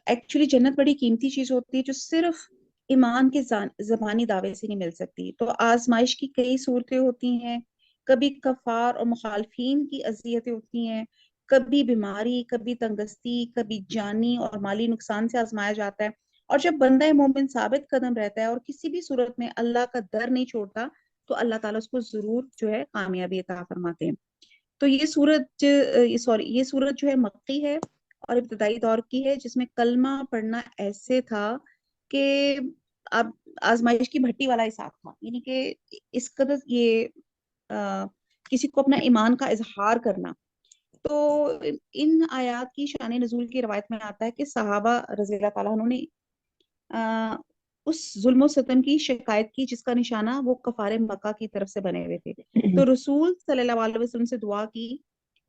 ایکچولی جنت بڑی قیمتی چیز ہوتی ہے جو صرف ایمان کے زبانی دعوے سے نہیں مل سکتی۔ تو آزمائش کی کئی صورتیں ہوتی ہیں، کبھی کفار اور مخالفین کی اذیتیں ہوتی ہیں، کبھی بیماری، کبھی تنگدستی، کبھی جانی اور مالی نقصان سے آزمایا جاتا ہے۔ اور جب بندہ مومن ثابت قدم رہتا ہے اور کسی بھی صورت میں اللہ کا در نہیں چھوڑتا تو اللہ تعالیٰ اس کو ضرور جو ہے کامیابی عطا فرماتے ہیں۔ تو یہ سورت جو ہے مکی ہے اور ابتدائی دور کی ہے، جس میں کلمہ پڑھنا ایسے تھا کہ اب آزمائش کی بھٹی والا حساب تھا، یعنی کہ اس قدر یہ کسی کو اپنا ایمان کا اظہار کرنا۔ تو ان آیات کی شان نزول کی روایت میں آتا ہے کہ صحابہ رضی اللہ تعالیٰ عنہ نے اس ظلم و ستم کی شکایت کی جس کا نشانہ وہ کفار مکہ کی طرف سے بنے ہوئے تھے۔ تو رسول صلی اللہ علیہ وسلم سے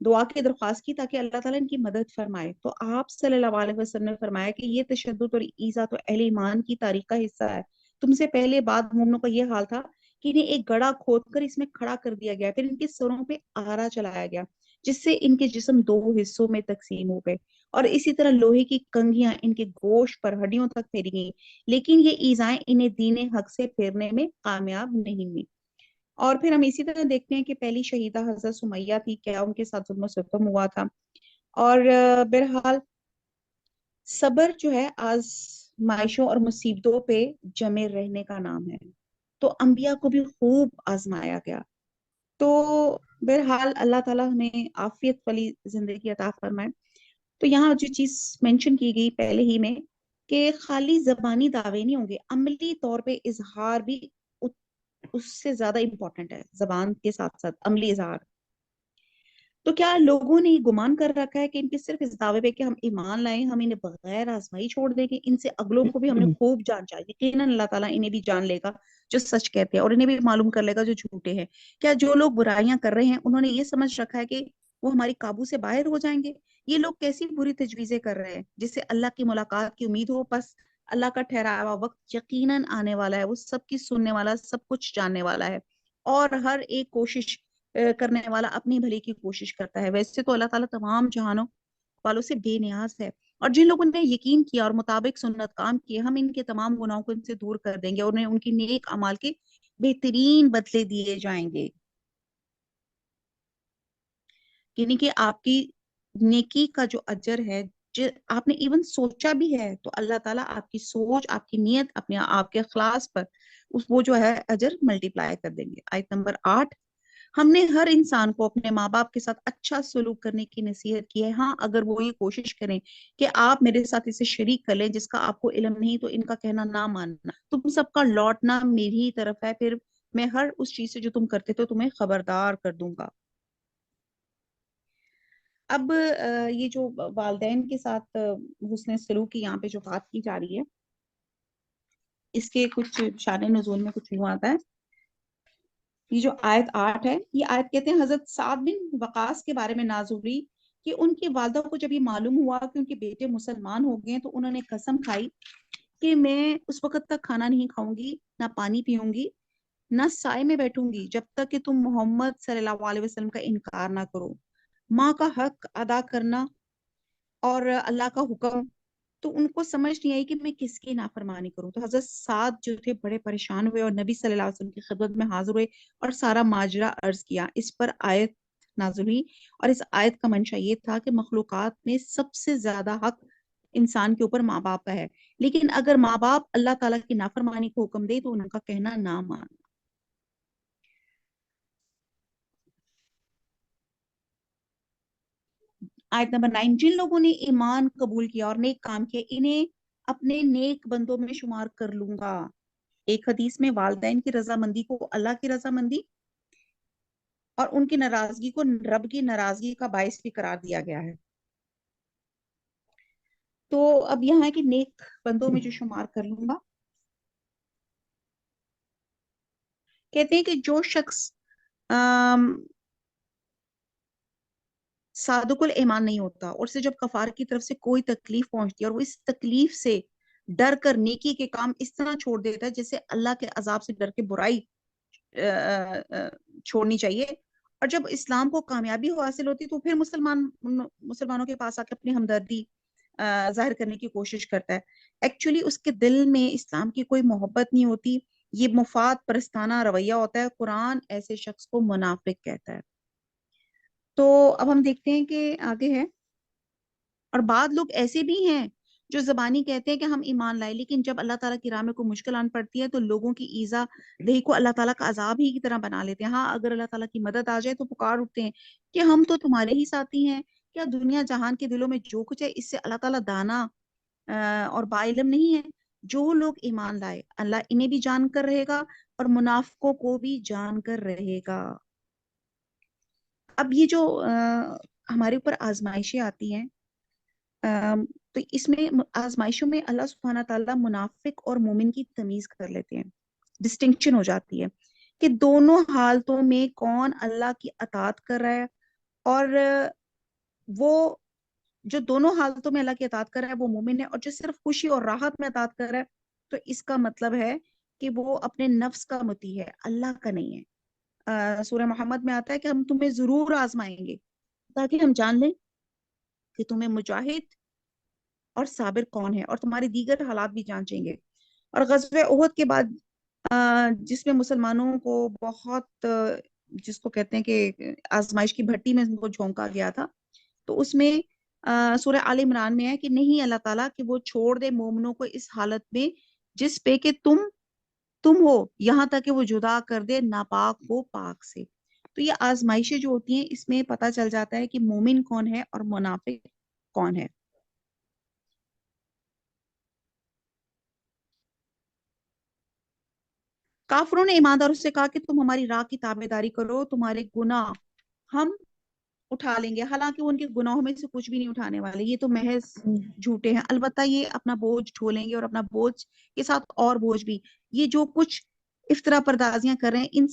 دعا کی درخواست کی تاکہ اللہ تعالیٰ ان کی مدد فرمائے۔ تو آپ صلی اللہ علیہ وسلم نے فرمایا کہ یہ تشدد اور ایذا تو اہل ایمان کی تاریخ کا حصہ ہے۔ تم سے پہلے بعد مومنوں کا یہ حال تھا کہ انہیں ایک گڑھا کھود کر اس میں کھڑا کر دیا گیا، پھر ان کے سروں پہ آرا چلایا گیا جس سے ان کے جسم دو حصوں میں تقسیم ہو گئے، اور اسی طرح لوہے کی کنگھیاں ان کے گوشت پر ہڈیوں تک پھیری گئیں، لیکن یہ ایذائیں انہیں دین حق سے پھیرنے میں کامیاب نہیں ہوئی۔ اور پھر ہم اسی طرح دیکھتے ہیں کہ پہلی شہیدہ حضرت سمیہ تھی، کیا ان کے ساتھ ظلم و ستم ہوا تھا۔ اور بہرحال صبر جو ہے آزمائشوں اور مصیبتوں پہ جمے رہنے کا نام ہے، تو انبیاء کو بھی خوب آزمایا گیا۔ تو بہرحال اللہ تعالیٰ ہمیں عافیت والی زندگی عطا فرمائے۔ تو یہاں جو چیز مینشن کی گئی پہلے ہی میں کہ خالی زبانی دعوے نہیں ہوں گے، عملی طور پہ اظہار بھی اس سے زیادہ امپورٹنٹ ہے، زبان کے ساتھ ساتھ عملی اظہار۔ تو کیا لوگوں نے گمان کر رکھا ہے کہ ان کے صرف اس دعوے پہ کہ ہم ایمان لائیں ہم انہیں بغیر آزمائی چھوڑ دیں گے؟ ان سے اگلوں کو بھی ہم نے خوب جان چاہیے، یقیناً اللہ تعالیٰ انہیں بھی جان لے گا جو سچ کہتے ہیں اور انہیں بھی معلوم کر لے گا جو جھوٹے ہیں۔ کیا جو لوگ برائیاں کر رہے ہیں انہوں نے یہ سمجھ رکھا ہے کہ وہ ہماری قابو سے باہر ہو جائیں گے؟ یہ لوگ کیسی بری تجویزیں کر رہے ہیں جس سے اللہ کی ملاقات کی امید ہو؟ بس اللہ کا ٹھہرایا ہوا وقت یقیناً آنے والا ہے، وہ سب کی سننے والا، سب کچھ جاننے والا ہے، اور ہر ایک کوشش کرنے والا اپنی بھلی کی کوشش کرتا ہے۔ ویسے تو اللہ تعالیٰ تمام جہانوں والوں سے بے نیاز ہے، اور جن لوگوں نے یقین کیا اور مطابق سنت کام کیے ہم ان کے تمام گناہوں کو ان سے دور کر دیں گے اور انہیں ان کی نیک اعمال کے بہترین بدلے دیے جائیں گے۔ یعنی کہ آپ کی نیکی کا جو اجر ہے، آپ نے ایون سوچا بھی ہے تو اللہ تعالیٰ آپ کی سوچ، آپ کی نیت، اپنے آپ کے اخلاص پر وہ جو ہے اجر ملٹی پلائی کر دیں گے۔ آیت نمبر 8، ہم نے ہر انسان کو اپنے ماں باپ کے ساتھ اچھا سلوک کرنے کی نصیحت کی ہے، ہاں اگر وہ یہ کوشش کریں کہ آپ میرے ساتھ اسے شریک کر لیں جس کا آپ کو علم نہیں تو ان کا کہنا نہ ماننا، تم سب کا لوٹنا میری ہی طرف ہے، پھر میں ہر اس چیز سے جو تم کرتے تو تمہیں خبردار کر دوں گا۔ اب یہ جو والدین کے ساتھ حسن سلوک کی یہاں پہ جو بات کی جا رہی ہے، اس کے کچھ شان نزول میں کچھ یوں آتا ہے. یہ جو آیت 8 ہے، یہ آیت کہتے ہیں حضرت سعد بن وقاص کے بارے میں نازل ہوئی کہ ان کی والدہ کو جب یہ معلوم ہوا کہ ان کے بیٹے مسلمان ہو گئے تو انہوں نے قسم کھائی کہ میں اس وقت تک کھانا نہیں کھاؤں گی، نہ پانی پیوں گی، نہ سائے میں بیٹھوں گی جب تک کہ تم محمد صلی اللہ علیہ وسلم کا انکار نہ کرو. ماں کا حق ادا کرنا اور اللہ کا حکم، تو ان کو سمجھ نہیں آئی کہ میں کس کی نافرمانی کروں. تو حضرت سعد جو تھے بڑے پریشان ہوئے اور نبی صلی اللہ علیہ وسلم کی خدمت میں حاضر ہوئے اور سارا ماجرا عرض کیا. اس پر آیت نازل ہوئی اور اس آیت کا منشا یہ تھا کہ مخلوقات میں سب سے زیادہ حق انسان کے اوپر ماں باپ کا ہے، لیکن اگر ماں باپ اللہ تعالیٰ کی نافرمانی کو حکم دے تو ان کا کہنا نہ ماننا. آیت نمبر 9، جن لوگوں نے ایمان قبول کیا اور نیک کام کیا انہیں اپنے نیک بندوں میں شمار کر لوں گا. ایک حدیث میں والدین کی رضامندی کو اللہ کی رضامندی اور ان کی ناراضگی کو رب کی ناراضگی کا باعث بھی قرار دیا گیا ہے. تو اب یہاں ہے کہ نیک بندوں میں جو شمار کر لوں گا، کہتے ہیں کہ جو شخص صادق الایمان نہیں ہوتا اور اسے جب کفار کی طرف سے کوئی تکلیف پہنچتی ہے اور وہ اس تکلیف سے ڈر کر نیکی کے کام اس طرح چھوڑ دیتا ہے جیسے اللہ کے عذاب سے ڈر کے برائی چھوڑنی چاہیے، اور جب اسلام کو کامیابی حاصل ہوتی تو پھر مسلمانوں کے پاس آ کے اپنی ہمدردی ظاہر کرنے کی کوشش کرتا ہے. ایکچولی اس کے دل میں اسلام کی کوئی محبت نہیں ہوتی، یہ مفاد پرستانہ رویہ ہوتا ہے. قرآن ایسے شخص کو منافق کہتا ہے. تو اب ہم دیکھتے ہیں کہ آگے ہے، اور بعض لوگ ایسے بھی ہیں جو زبانی کہتے ہیں کہ ہم ایمان لائے، لیکن جب اللہ تعالیٰ کی راہ میں کوئی مشکل آن پڑتی ہے تو لوگوں کی ایذا دہی کو اللہ تعالیٰ کا عذاب ہی کی طرح بنا لیتے ہیں. ہاں اگر اللہ تعالیٰ کی مدد آ جائے تو پکار اٹھتے ہیں کہ ہم تو تمہارے ہی ساتھی ہیں. کیا دنیا جہان کے دلوں میں جو کچھ ہے اس سے اللہ تعالیٰ دانا اور با علم نہیں ہے؟ جو لوگ ایمان لائے اللہ انہیں بھی جان کر رہے گا اور منافقوں کو بھی جان کر رہے گا. اب یہ جو ہمارے اوپر آزمائشیں آتی ہیں، تو اس میں آزمائشوں میں اللہ سبحانہ تعالیٰ منافق اور مومن کی تمیز کر لیتے ہیں، ڈسٹنکشن ہو جاتی ہے کہ دونوں حالتوں میں کون اللہ کی اطاعت کر رہا ہے، اور وہ جو دونوں حالتوں میں اللہ کی اطاعت کر رہا ہے وہ مومن ہے، اور جو صرف خوشی اور راحت میں اطاعت کر رہا ہے تو اس کا مطلب ہے کہ وہ اپنے نفس کا مطیع ہے، اللہ کا نہیں ہے. سورہ محمد میں آتا ہے کہ ہم تمہیں ضرور آزمائیں گے تاکہ ہم جان لیں کہ تمہیں مجاہد اور صابر کون ہے، اور تمہارے دیگر حالات بھی جانچیں گے. اور غزوہ احد کے بعد جس میں مسلمانوں کو بہت جس کو کہتے ہیں کہ آزمائش کی بھٹی میں ان کو جھونکا گیا تھا، تو اس میں سورہ آل عمران میں ہے کہ نہیں اللہ تعالیٰ کہ وہ چھوڑ دے مومنوں کو اس حالت میں جس پہ کہ تم ہو، یہاں تک کہ وہ جدا کر دے ناپاک کو پاک سے. تو یہ آزمائشیں جو ہوتی ہیں اس میں پتہ چل جاتا ہے کہ مومن کون ہے اور منافق کون ہے. کافروں نے ایمانداروں سے کہا کہ تم ہماری راہ کی تابعداری کرو، تمہارے گناہ ہم اٹھا لیں گے، حالانکہ وہ ان کے گناہوں میں سے کچھ بھی نہیں اٹھانے والے، یہ تو محض جھوٹے ہیں. البتہ یہ اپنا بوجھ ڈھولیں گے اور اپنا بوجھ کے ساتھ اور بوجھ بھی. یہ جو کچھ افطرا پردازیاں کر رہے ہیں ان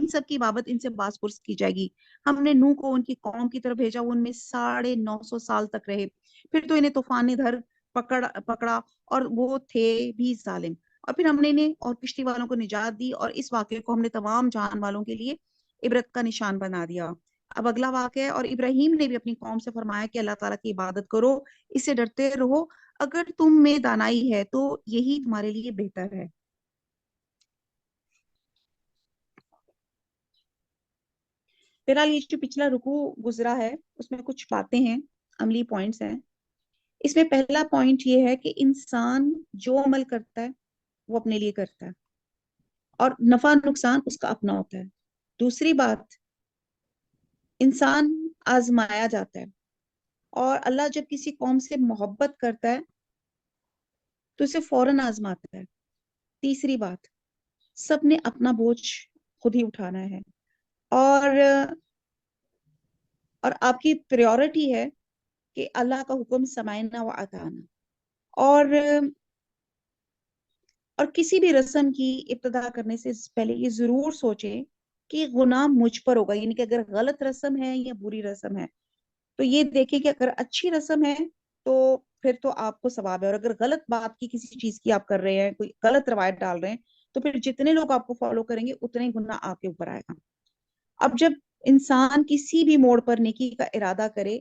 سب کی بابت ان سے باز پرس کی جائے گی. ہم نے نوح کو ان کی قوم کی طرف بھیجا، وہ ان میں 950 سال تک رہے، پھر تو انہیں طوفان نے پکڑا اور وہ تھے بھی ظالم، اور پھر ہم نے انہیں اور کشتی والوں کو نجات دی، اور اس واقعے کو ہم نے تمام جہان والوں کے لیے عبرت کا نشان بنا دیا. اب اگلا واقعہ ہے، اور ابراہیم نے بھی اپنی قوم سے فرمایا کہ اللہ تعالیٰ کی عبادت کرو، اس سے ڈرتے رہو، اگر تم میں دانائی ہے تو یہی تمہارے لیے بہتر ہے. فیلحال یہ جو پچھلا رکوع گزرا ہے اس میں کچھ باتیں ہیں، عملی پوائنٹس ہیں. اس میں پہلا پوائنٹ یہ ہے کہ انسان جو عمل کرتا ہے وہ اپنے لیے کرتا ہے اور نفع نقصان اس کا اپنا ہوتا ہے. دوسری بات، انسان آزمایا جاتا ہے، اور اللہ جب کسی قوم سے محبت کرتا ہے تو اسے فوراً آزماتا ہے. تیسری بات، سب نے اپنا بوجھ خود ہی اٹھانا ہے، اور آپ کی پریورٹی ہے کہ اللہ کا حکم سمعنا و اطعنا. اور اور کسی بھی رسم کی ابتدا کرنے سے پہلے یہ ضرور سوچیں کہ گناہ مجھ پر ہوگا، یعنی کہ اگر غلط رسم ہے یا بری رسم ہے تو یہ دیکھیں کہ اگر اچھی رسم ہے تو پھر تو آپ کو ثواب ہے، اور اگر غلط بات کی کسی چیز کی آپ کر رہے ہیں، کوئی غلط روایت ڈال رہے ہیں، تو پھر جتنے لوگ آپ کو فالو کریں گے اتنے ہی گناہ آپ کے اوپر آئے گا۔ اب جب انسان کسی بھی موڑ پر نیکی کا ارادہ کرے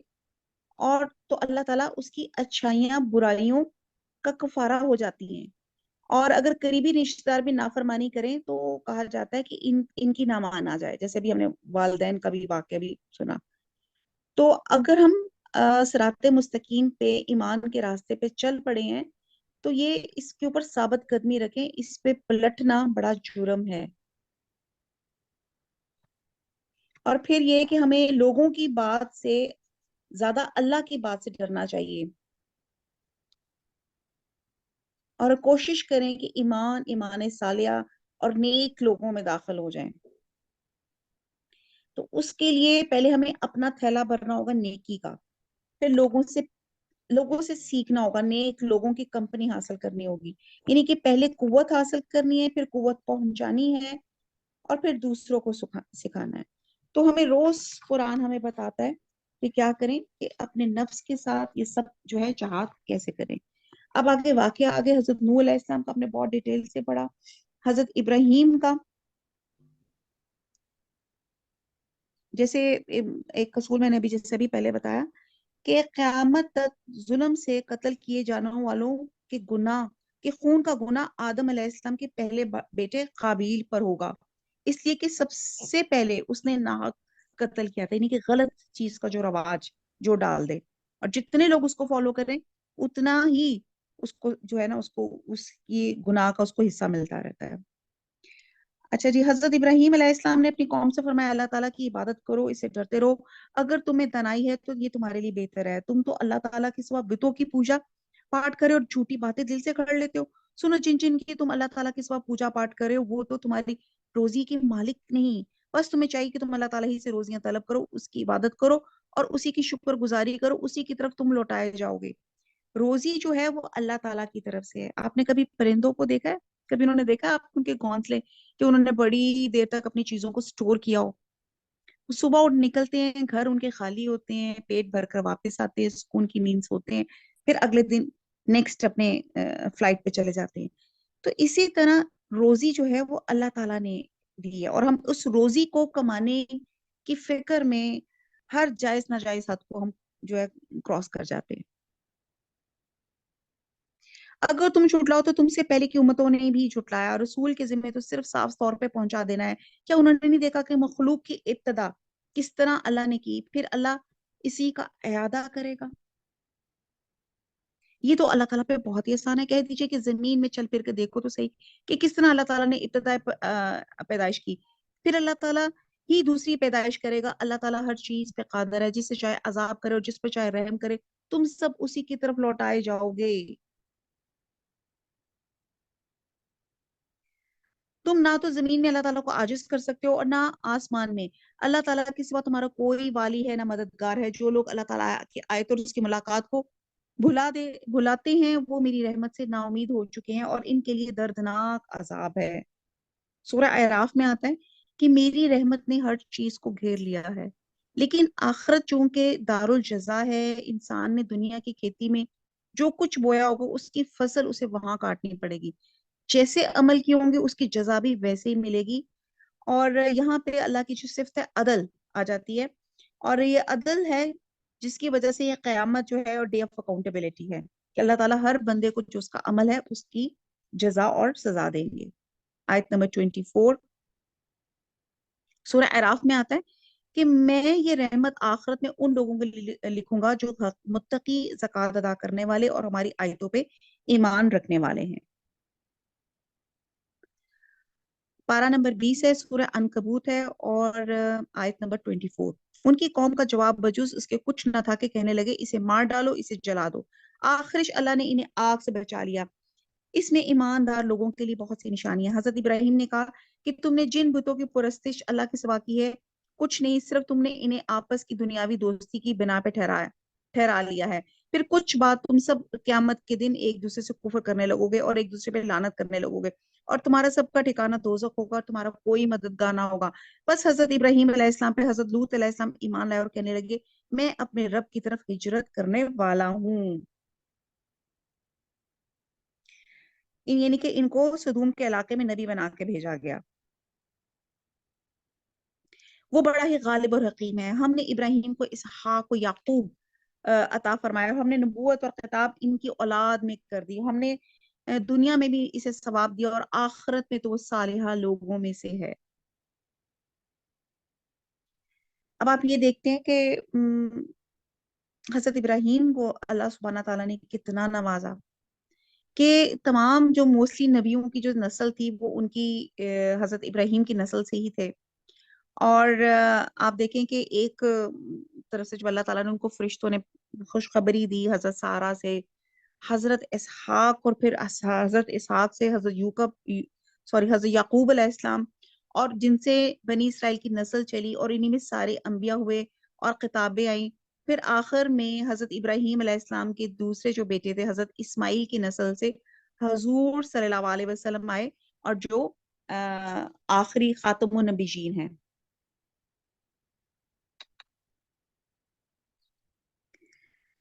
اور تو اللہ تعالیٰ اس کی اچھائیاں برائیوں کا کفارہ ہو جاتی ہیں، اور اگر قریبی رشتہ دار بھی نافرمانی کریں تو کہا جاتا ہے کہ ان کی نہ مان آ جائے، جیسے بھی ہم نے والدین کا بھی واقعہ بھی سنا۔ تو اگر ہم صراط مستقیم پہ، ایمان کے راستے پہ چل پڑے ہیں تو یہ اس کے اوپر ثابت قدمی رکھیں، اس پہ پلٹنا بڑا جرم ہے۔ اور پھر یہ کہ ہمیں لوگوں کی بات سے زیادہ اللہ کی بات سے ڈرنا چاہیے، اور کوشش کریں کہ ایمان صالحہ اور نیک لوگوں میں داخل ہو جائیں۔ تو اس کے لیے پہلے ہمیں اپنا تھیلا بھرنا ہوگا نیکی کا، پھر لوگوں سے سیکھنا ہوگا، نیک لوگوں کی کمپنی حاصل کرنی ہوگی، یعنی کہ پہلے قوت حاصل کرنی ہے، پھر قوت پہنچانی ہے، اور پھر دوسروں کو سکھانا ہے۔ تو ہمیں روز قرآن ہمیں بتاتا ہے کہ کیا کریں، کہ اپنے نفس کے ساتھ یہ سب جو ہے جہاد کیسے کریں۔ اب آگے واقعہ آگے حضرت نوح علیہ السلام کا ہم نے بہت ڈیٹیل سے پڑھا، حضرت ابراہیم کا، جیسے ایک قصور میں نے بھی جیسے بھی پہلے بتایا کہ قیامت تک ظلم سے قتل کیے جانے والوں کے گناہ کے خون کا گناہ آدم علیہ السلام کے پہلے بیٹے قابیل پر ہوگا، اس لیے کہ سب سے پہلے اس نے ناحق قتل کیا تھا، یعنی کہ غلط چیز کا جو رواج جو ڈال دے، اور جتنے لوگ اس کو فالو کریں اتنا ہی اس کو جو ہے نا اس کو اس کی گناہ کا اس کو حصہ ملتا رہتا ہے۔ اچھا جی، حضرت ابراہیم علیہ السلام نے اپنی قوم سے فرمایا اللہ تعالیٰ کی عبادت کرو، اسے ڈرتے رہو، اگر تمہیں دنائی ہے تو یہ تمہارے لیے بہتر ہے، تم تو اللہ تعالیٰ کے سوا بتوں کی پوجا پاٹ کرے اور جھوٹی باتیں دل سے کر لیتے ہو۔ سنو، جن جن کی تم اللہ تعالیٰ کے سوا پوجا پاٹ کرے ہو وہ تو تمہاری روزی کے مالک نہیں، بس تمہیں چاہیے کہ تم اللہ تعالیٰ ہی سے روزیاں طلب کرو، اس کی عبادت کرو اور اسی کی شکر گزاری کرو، اسی کی طرف تم لوٹائے جاؤ گے۔ روزی جو ہے وہ اللہ تعالیٰ کی طرف سے ہے۔ آپ نے کبھی پرندوں کو دیکھا ہے؟ کبھی انہوں نے دیکھا آپ ان کے گھونسلے کہ انہوں نے بڑی دیر تک اپنی چیزوں کو سٹور کیا ہو؟ صبح اٹھ نکلتے ہیں، گھر ان کے خالی ہوتے ہیں، پیٹ بھر کر واپس آتے ہیں، سکون کی نیند سوتے ہیں، پھر اگلے دن نیکسٹ اپنے فلائٹ پہ چلے جاتے ہیں۔ تو اسی طرح روزی جو ہے وہ اللہ تعالیٰ نے دی ہے، اور ہم اس روزی کو کمانے کی فکر میں ہر جائز ناجائز حد کو ہم جو ہے کراس کر جاتے ہیں۔ اگر تم جھٹلاؤ تو تم سے پہلے کی امتوں نے بھی جھٹلایا، اور رسول کے ذمہ تو صرف صاف طور پہ پہنچا دینا ہے۔ کیا انہوں نے نہیں دیکھا کہ مخلوق کی ابتدا کس طرح اللہ نے کی، پھر اللہ اسی کا اعادہ کرے گا؟ یہ تو اللہ تعالیٰ پہ بہت ہی آسان ہے۔ کہہ دیجئے کہ زمین میں چل پھر کے دیکھو تو صحیح کہ کس طرح اللہ تعالیٰ نے ابتدا پیدائش کی، پھر اللہ تعالیٰ ہی دوسری پیدائش کرے گا۔ اللہ تعالیٰ ہر چیز پہ قادر ہے، جس سے چاہے عذاب کرے اور جس پہ چاہے رحم کرے، تم سب اسی کی طرف لوٹائے جاؤ گے۔ تم نہ تو زمین میں اللہ تعالیٰ کو عاجز کر سکتے ہو اور نہ آسمان میں۔ اللہ تعالیٰ کے سوا تمہارا کوئی والی ہے نہ مددگار ہے۔ جو لوگ اللہ تعالیٰ کی آیت اور اس کی ملاقات کو بھلاتے ہیں وہ میری رحمت سے نا امید ہو چکے ہیں اور ان کے لیے دردناک عذاب ہے۔ سورہ اعراف میں آتا ہے کہ میری رحمت نے ہر چیز کو گھیر لیا ہے، لیکن آخرت چونکہ دار الجزا ہے، انسان نے دنیا کی کھیتی میں جو کچھ بویا ہوگا اس کی فصل اسے وہاں کاٹنی پڑے گی، جیسے عمل کیے ہوں گے اس کی جزا بھی ویسے ہی ملے گی۔ اور یہاں پہ اللہ کی جو صفت ہے عدل آ جاتی ہے، اور یہ عدل ہے جس کی وجہ سے یہ قیامت جو ہے اور ڈے آف اکاؤنٹیبلٹی ہے کہ اللہ تعالیٰ ہر بندے کو جو اس کا عمل ہے اس کی جزا اور سزا دیں گے۔ آیت نمبر 24 سورہ اعراف میں آتا ہے کہ میں یہ رحمت آخرت میں ان لوگوں کے لیے لکھوں گا جو متقی، زکوٰۃ ادا کرنے والے اور ہماری آیتوں پہ ایمان رکھنے والے ہیں۔ پارہ نمبر 20 ہے، سورہ عنکبوت ہے، اور آیت نمبر 24۔ ان کی قوم کا جواب بجز اس کے کچھ نہ تھا کہ کہنے لگے اسے مار ڈالو، اسے جلا دو۔ آخرش اللہ نے انہیں آگ سے بچا لیا۔ اس میں ایماندار لوگوں کے لیے بہت سی نشانیاں۔ حضرت ابراہیم نے کہا کہ تم نے جن بتوں کی پرستش اللہ کے سوا کی ہے کچھ نہیں، صرف تم نے انہیں آپس کی دنیاوی دوستی کی بنا پہ ٹھہرا لیا ہے۔ پھر کچھ بعد تم سب قیامت کے دن ایک دوسرے سے کفر کرنے لگو گے اور ایک دوسرے پہ لعنت کرنے لگو گے، اور تمہارا سب کا ٹھکانہ دوزخ ہوگا اور تمہارا کوئی مددگار نہ ہوگا۔ بس حضرت ابراہیم علیہ السلام پہ حضرت لوط علیہ السلام ایمان لائے اور کہنے لگے میں اپنے رب کی طرف ہجرت کرنے والا ہوں۔ یعنی کہ ان کو سدوم کے علاقے میں نبی بنا کے بھیجا گیا۔ وہ بڑا ہی غالب اور حکیم ہے، ہم نے ابراہیم کو اسحاق و یعقوب عطا فرمایا، اور ہم نے نبوت اور خطاب ان کی اولاد میں کر دی، ہم نے دنیا میں بھی اسے ثواب دیا اور آخرت میں تو وہ صالحہ لوگوں میں سے ہے۔ اب آپ یہ دیکھتے ہیں کہ حضرت ابراہیم کو اللہ سبحانہ تعالیٰ نے کتنا نوازا کہ تمام جو موسٹلی نبیوں کی جو نسل تھی وہ ان کی حضرت ابراہیم کی نسل سے ہی تھے، اور آپ دیکھیں کہ ایک طرف سے جب اللہ تعالیٰ نے ان کو فرشتوں نے خوشخبری دی حضرت سارہ سے، حضرت اسحاق، اور پھر حضرت اسحاق سے حضرت یعقوب علیہ السلام، اور جن سے بنی اسرائیل کی نسل چلی اور انہی میں سارے انبیاء ہوئے اور کتابیں آئیں، پھر آخر میں حضرت ابراہیم علیہ السلام کے دوسرے جو بیٹے تھے حضرت اسماعیل کی نسل سے حضور صلی اللہ علیہ وسلم آئے، اور جو آخری خاتم النبیین ہیں۔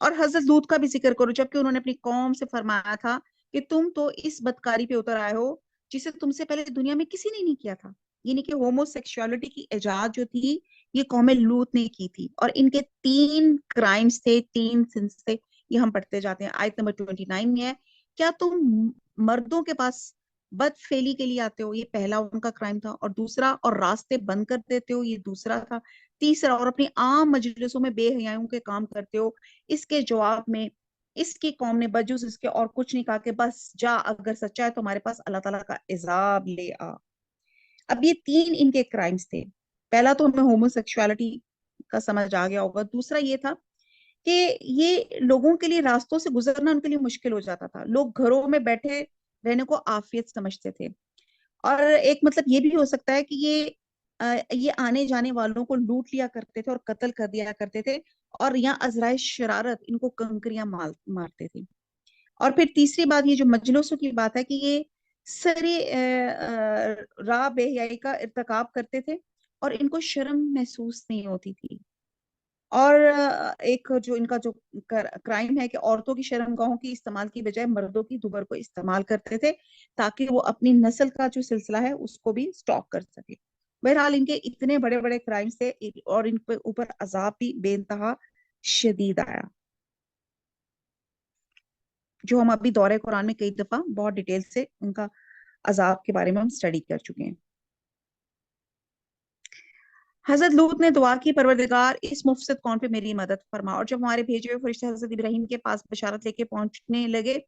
اور حضرت لوط کا بھی ذکر کرو، جبکہ انہوں نے اپنی قوم سے فرمایا تھا کہ تم تو اس بدکاری پہ اتر آئے ہو جسے تم سے پہلے دنیا میں کسی نے نہیں کیا تھا، یعنی کہ ہومو سیکشوالٹی کی ایجاد جو تھی یہ قوم لوط نے کی تھی، اور ان کے 3 کرائمز تھے، 3 سنس تھے، یہ ہم پڑھتے جاتے ہیں۔ آیت نمبر 29 میں ہے، کیا تم مردوں کے پاس بد فعلی کے لیے آتے ہو، یہ پہلا ان کا کرائم تھا، اور دوسرا اور راستے بند کر دیتے ہو، یہ دوسرا تھا، تیسرا اور اپنی عام مجلسوں میں بے حیاؤں کے کام کرتے ہو۔ اس کے جواب میں اس کی قوم نے بجوز اس کے اور کچھ نہیں کہا کہ بس جا، اگر سچا ہے تو ہمارے پاس اللہ تعالیٰ کا عذاب لے آ۔ اب یہ 3 ان کے کرائمز تھے۔ پہلا تو ہمیں ہومو سیکشوالٹی کا سمجھ آ گیا ہوگا، دوسرا یہ تھا کہ یہ لوگوں کے لیے راستوں سے گزرنا ان کے لیے مشکل ہو جاتا تھا، لوگ گھروں میں بیٹھے رہنے کو عافیت سمجھتے تھے، اور ایک مطلب یہ بھی ہو سکتا ہے کہ یہ آنے جانے والوں کو لوٹ لیا کرتے تھے اور قتل کر دیا کرتے تھے، اور یہاں عذرائے شرارت ان کو کنکریاں مارتے تھے۔ اور پھر تیسری بات یہ جو مجلسوں کی بات ہے کہ یہ سرے راہ بے حیائی کا ارتکاب کرتے تھے اور ان کو شرم محسوس نہیں ہوتی تھی، اور ایک جو ان کا جو کرائم ہے کہ عورتوں کی شرمگاہوں کی استعمال کی بجائے مردوں کی دوبر کو استعمال کرتے تھے تاکہ وہ اپنی نسل کا جو سلسلہ ہے اس کو بھی سٹاک کر سکے۔ بہرحال ان کے اتنے بڑے بڑے کرائمز تھے اور ان کے اوپر عذاب بھی بے انتہا شدید آیا، جو ہم ابھی دورہ قرآن میں کئی دفعہ بہت ڈیٹیل سے ان کا عذاب کے بارے میں ہم سٹڈی کر چکے ہیں۔ حضرت لوط نے دعا کی، پروردگار اس مفسد قوم پہ میری مدد فرما، اور جب ہمارے بھیجے ہوئے فرشتے حضرت ابراہیم کے پاس بشارت لے کے پہنچنے لگے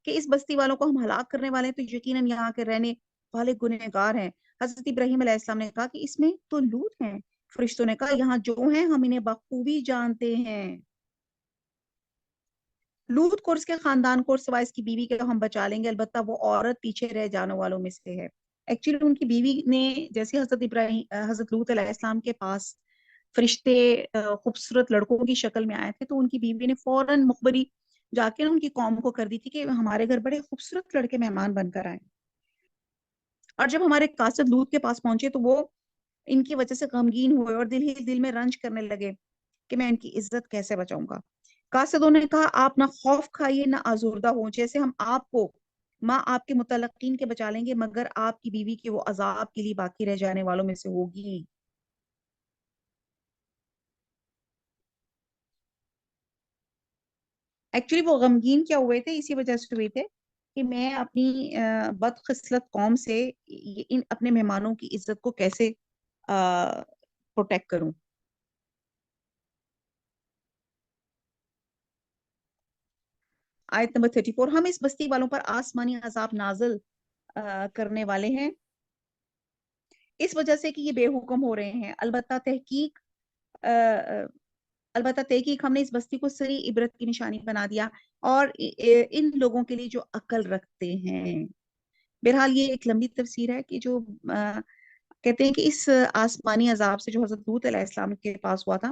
کہ اس بستی والوں کو ہم ہلاک کرنے والے ہیں تو یقیناً یہاں کے رہنے والے گنہگار ہیں۔ حضرت ابراہیم علیہ السلام نے کہا کہ اس میں تو لوط ہیں۔ فرشتوں نے کہا یہاں جو ہیں ہم انہیں بخوبی جانتے ہیں، لوط کو اور اس کے خاندان کو اور سوائے اس کی بیوی کے ہم بچا لیں گے، البتہ وہ عورت پیچھے رہ جانے والوں میں سے ہے۔ ایکچولی ان کی بیوی نے جیسے حضرت لوط علیہ السلام کے پاس فرشتے خوبصورت لڑکوں کی شکل میں آئے تھے تو ان کی بیوی نے فوراً مخبری جا کے ان کی قوم کو کر دی تھی کہ ہمارے گھر بڑے خوبصورت لڑکے مہمان بن کر آئے، اور جب ہمارے قاصد لوط کے پاس پہنچے تو وہ ان کی وجہ سے غمگین ہوئے اور دل ہی دل میں رنج کرنے لگے کہ میں ان کی عزت کیسے بچاؤں گا۔ قاصدوں نے کہا آپ نہ خوف کھائیے نہ آزردہ ہوں، جیسے ہم آپ کو ماں آپ کے متعلقین کے بچا لیں گے مگر آپ کی بیوی کے وہ عذاب کے لیے باقی رہ جانے والوں میں سے ہوگی۔ ایکچولی وہ غمگین کیا ہوئے تھے، اسی وجہ سے ہوئے تھے کہ میں اپنی بدخصلت قوم سے ان اپنے مہمانوں کی عزت کو کیسے پروٹیکٹ کروں۔ آیت نمبر 34، ہم اس بستی والوں پر آسمانی عذاب نازل کرنے والے ہیں اس وجہ سے کہ یہ بے حکم ہو رہے ہیں، البتہ تحقیق ہم نے اس بستی کو سری عبرت کی نشانی بنا دیا اور ان لوگوں کے لیے جو عقل رکھتے ہیں۔ بہرحال یہ ایک لمبی تفسیر ہے کہ جو کہتے ہیں کہ اس آسمانی عذاب سے جو حضرت لوط علیہ السلام کے پاس ہوا تھا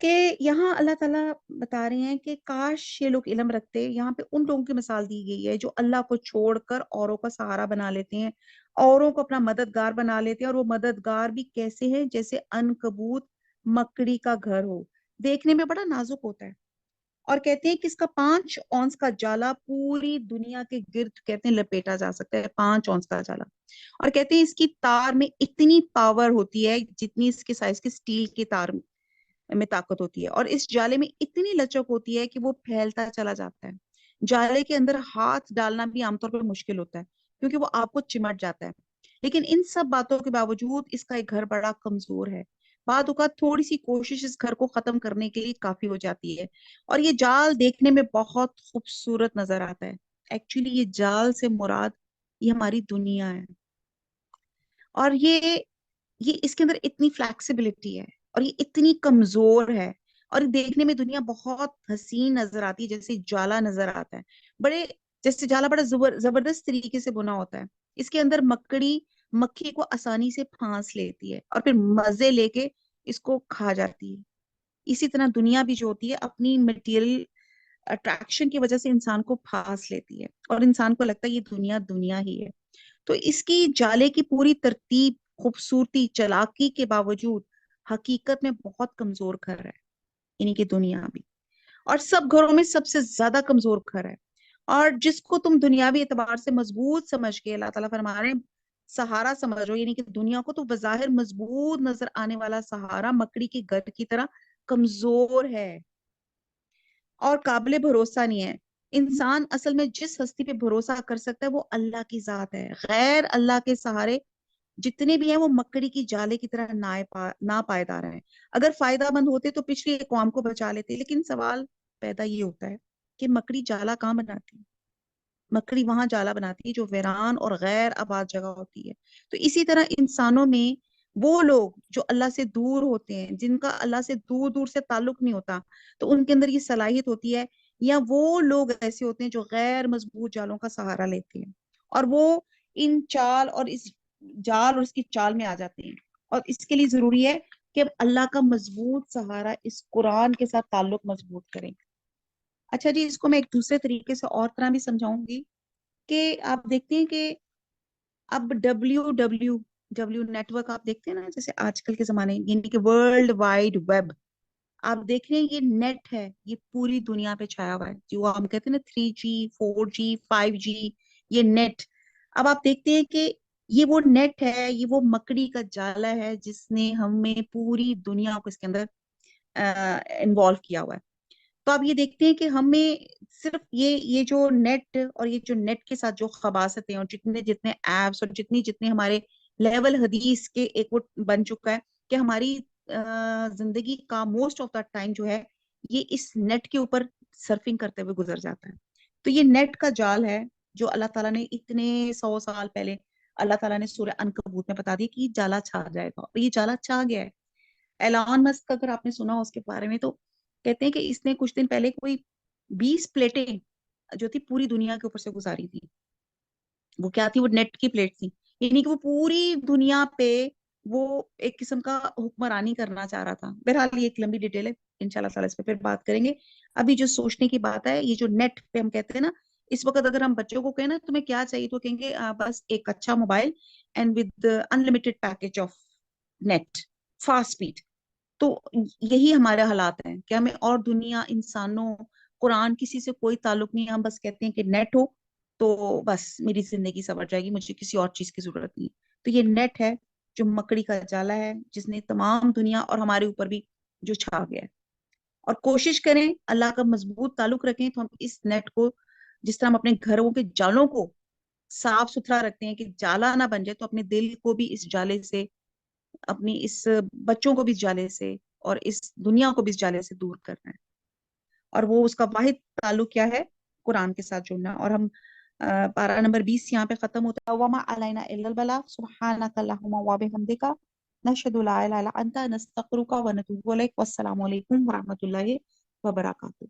کہ یہاں اللہ تعالیٰ بتا رہے ہیں کہ کاش یہ لوگ علم رکھتے. یہاں پہ ان لوگوں کی مثال دی گئی ہے جو اللہ کو چھوڑ کر اوروں کا سہارا بنا لیتے ہیں, اوروں کو اپنا مددگار بنا لیتے ہیں, اور وہ مددگار بھی کیسے ہیں, جیسے عنکبوت مکڑی کا گھر ہو, دیکھنے میں بڑا نازک ہوتا ہے. اور کہتے ہیں کہ اس کا 5 اونس کا جالا پوری دنیا کے گرد کہتے ہیں لپیٹا جا سکتا ہے, 5 اونس کا جالا. اور کہتے ہیں اس کی تار میں اتنی پاور ہوتی ہے جتنی اس کے سائز کی سٹیل کی تار میں طاقت ہوتی ہے, اور اس جالے میں اتنی لچک ہوتی ہے کہ وہ پھیلتا چلا جاتا ہے. جالے کے اندر ہاتھ ڈالنا بھی عام طور پر مشکل ہوتا ہے کیونکہ وہ آپ کو چمٹ جاتا ہے. لیکن ان سب باتوں کے باوجود اس کا ایک گھر بڑا کمزور ہے. بعد اوقات تھوڑی سی کوشش اس گھر کو ختم کرنے کے لیے کافی ہو جاتی ہے. اور یہ جال دیکھنے میں بہت خوبصورت نظر آتا ہے. ایکچولی یہ جال سے مراد یہ ہماری دنیا ہے, اور یہ اس کے اندر اتنی فلیکسیبلٹی ہے, اور یہ اتنی کمزور ہے, اور دیکھنے میں دنیا بہت حسین نظر آتی ہے, جیسے جالا نظر آتا ہے. جیسے جالا بڑا زبردست طریقے سے بنا ہوتا ہے. اس کے اندر مکڑی مکھی کو آسانی سے پھانس لیتی ہے اور پھر مزے لے کے اس کو کھا جاتی ہے. اسی طرح دنیا بھی جو ہوتی ہے اپنی مٹیریل اٹریکشن کی وجہ سے انسان کو پھانس لیتی ہے, اور انسان کو لگتا ہے یہ دنیا دنیا ہی ہے. تو اس کی جالے کی پوری ترتیب, خوبصورتی, چالاکی کے باوجود حقیقت میں بہت کمزور گھر ہے, یعنی کہ دنیا بھی, اور سب گھروں میں سب سے زیادہ کمزور گھر ہے. اور جس کو تم دنیاوی اعتبار سے مضبوط سمجھ کے, اللہ تعالیٰ فرما رہے ہیں سہارا سمجھو, یعنی کہ دنیا کو تو بظاہر مضبوط نظر آنے والا سہارا مکڑی کے گھر کی طرح کمزور ہے اور قابل بھروسہ نہیں ہے. انسان اصل میں جس ہستی پہ بھروسہ کر سکتا ہے وہ اللہ کی ذات ہے. غیر اللہ کے سہارے جتنے بھی ہیں وہ مکڑی کی جالے کی طرح ناپائیدار ہیں. اگر فائدہ مند ہوتے تو پچھلی اقوام کو بچا لیتے, لیکن سوال پیدا یہ ہوتا ہے کہ مکڑی جالا کہاں بناتی ہے؟ مکڑی وہاں جالا بناتی ہے جو ویران اور غیر آباد جگہ ہوتی ہے. تو اسی طرح انسانوں میں وہ لوگ جو اللہ سے دور ہوتے ہیں, جن کا اللہ سے دور دور سے تعلق نہیں ہوتا, تو ان کے اندر یہ صلاحیت ہوتی ہے. یا وہ لوگ ایسے ہوتے ہیں جو غیر مضبوط جالوں کا سہارا لیتے ہیں, اور وہ ان چال اور اس جال اور اس کی چال میں آ جاتے ہیں. اور اس کے لیے ضروری ہے کہ اللہ کا مضبوط سہارا اس قرآن کے ساتھ تعلق مضبوط کریں. اچھا جی, اس کو میں ایک دوسرے طریقے سے اور طرح بھی سمجھاؤں گی کہ آپ دیکھتے ہیں کہ اب ڈبلیو نیٹ ورک آپ دیکھتے ہیں نا, جیسے آج کل کے زمانے, یعنی کہ ورلڈ وائڈ ویب آپ دیکھ رہے ہیں, یہ نیٹ ہے, یہ پوری دنیا پہ چھایا ہوا ہے, جو ہم کہتے ہیں نا 3G 4G 5G, یہ نیٹ. اب آپ دیکھتے ہیں کہ یہ وہ نیٹ ہے, یہ وہ مکڑی کا جالا ہے جس نے ہمیں پوری دنیا کو اس کے اندر انوالو کیا ہوا ہے. تو آپ یہ دیکھتے ہیں کہ ہمیں صرف یہ جو نیٹ اور یہ جو نیٹ کے ساتھ جو خباستیں اور جتنے جتنے ایپس اور جتنے ہمارے لیول حدیث کے ایک وہ بن چکا ہے کہ ہماری زندگی کا موسٹ آف دا ٹائم جو ہے یہ اس نیٹ کے اوپر سرفنگ کرتے ہوئے گزر جاتا ہے. تو یہ نیٹ کا جال ہے جو اللہ تعالیٰ نے اتنے 100 سال پہلے اللہ تعالیٰ نے سورہ عنکبوت میں بتا دی کہ یہ جالا چھا جائے گا, اور یہ جالا چھا گیا ہے. ایلان مسک اگر آپ نے سنا ہو اس کے بارے میں, تو کہتے ہیں کہ اس نے کچھ دن پہلے کوئی 20 پلیٹیں جو تھی پوری دنیا کے اوپر سے گزاری تھی. وہ کیا تھی؟ وہ نیٹ کی پلیٹ تھی, یعنی کہ وہ پوری دنیا پہ وہ ایک قسم کا حکمرانی کرنا چاہ رہا تھا. بہرحال یہ ایک لمبی ڈیٹیل ہے, انشاءاللہ تعالیٰ اس پہ پھر بات کریں گے. ابھی جو سوچنے کی بات ہے, یہ جو نیٹ پہ ہم کہتے ہیں نا, اس وقت اگر ہم بچوں کو کہیں نا تمہیں کیا چاہیے, تو کہیں گے بس ایک اچھا mobile and with unlimited package of net, fast speed. تو یہی ہمارے حالات ہیں کہ ہمیں اور دنیا, انسانوں, قرآن, کسی سے کوئی تعلق نہیں. ہم بس کہتے ہیں کہ نیٹ ہو تو بس میری زندگی سنور جائے گی, مجھے کسی اور چیز کی ضرورت نہیں. تو یہ نیٹ ہے جو مکڑی کا جالا ہے, جس نے تمام دنیا اور ہمارے اوپر بھی جو چھا گیا ہے. اور کوشش کریں اللہ کا مضبوط تعلق رکھیں, تو ہم اس نیٹ کو, جس طرح ہم اپنے گھروں کے جالوں کو صاف ستھرا رکھتے ہیں کہ جالا نہ بن جائے, تو اپنے دل کو بھی اس جالے سے, اپنی اس بچوں کو بھی اس جالے سے, اور اس دنیا کو بھی اس جالے سے دور کرنا ہے. اور وہ اس کا واحد تعلق کیا ہے؟ قرآن کے ساتھ جڑنا. اور ہم پارہ نمبر 20 یہاں پہ ختم ہوتا ہے. وَمَا عَلَيْنَا إِلَّا الْبَلَاغُ سُبْحَانَكَ اللَّهُمَّ وَبِحَمْدِكَ نَشْهَدُ لَا إِلَهَ إِلَّا أَنْتَ نَسْتَغْفِرُكَ وَنَتُوبُ إِلَيْكَ. وَالسَّلَامُ عَلَيْكُمْ وَرَحْمَةُ اللَّهِ وَبَرَكَاتُهُ.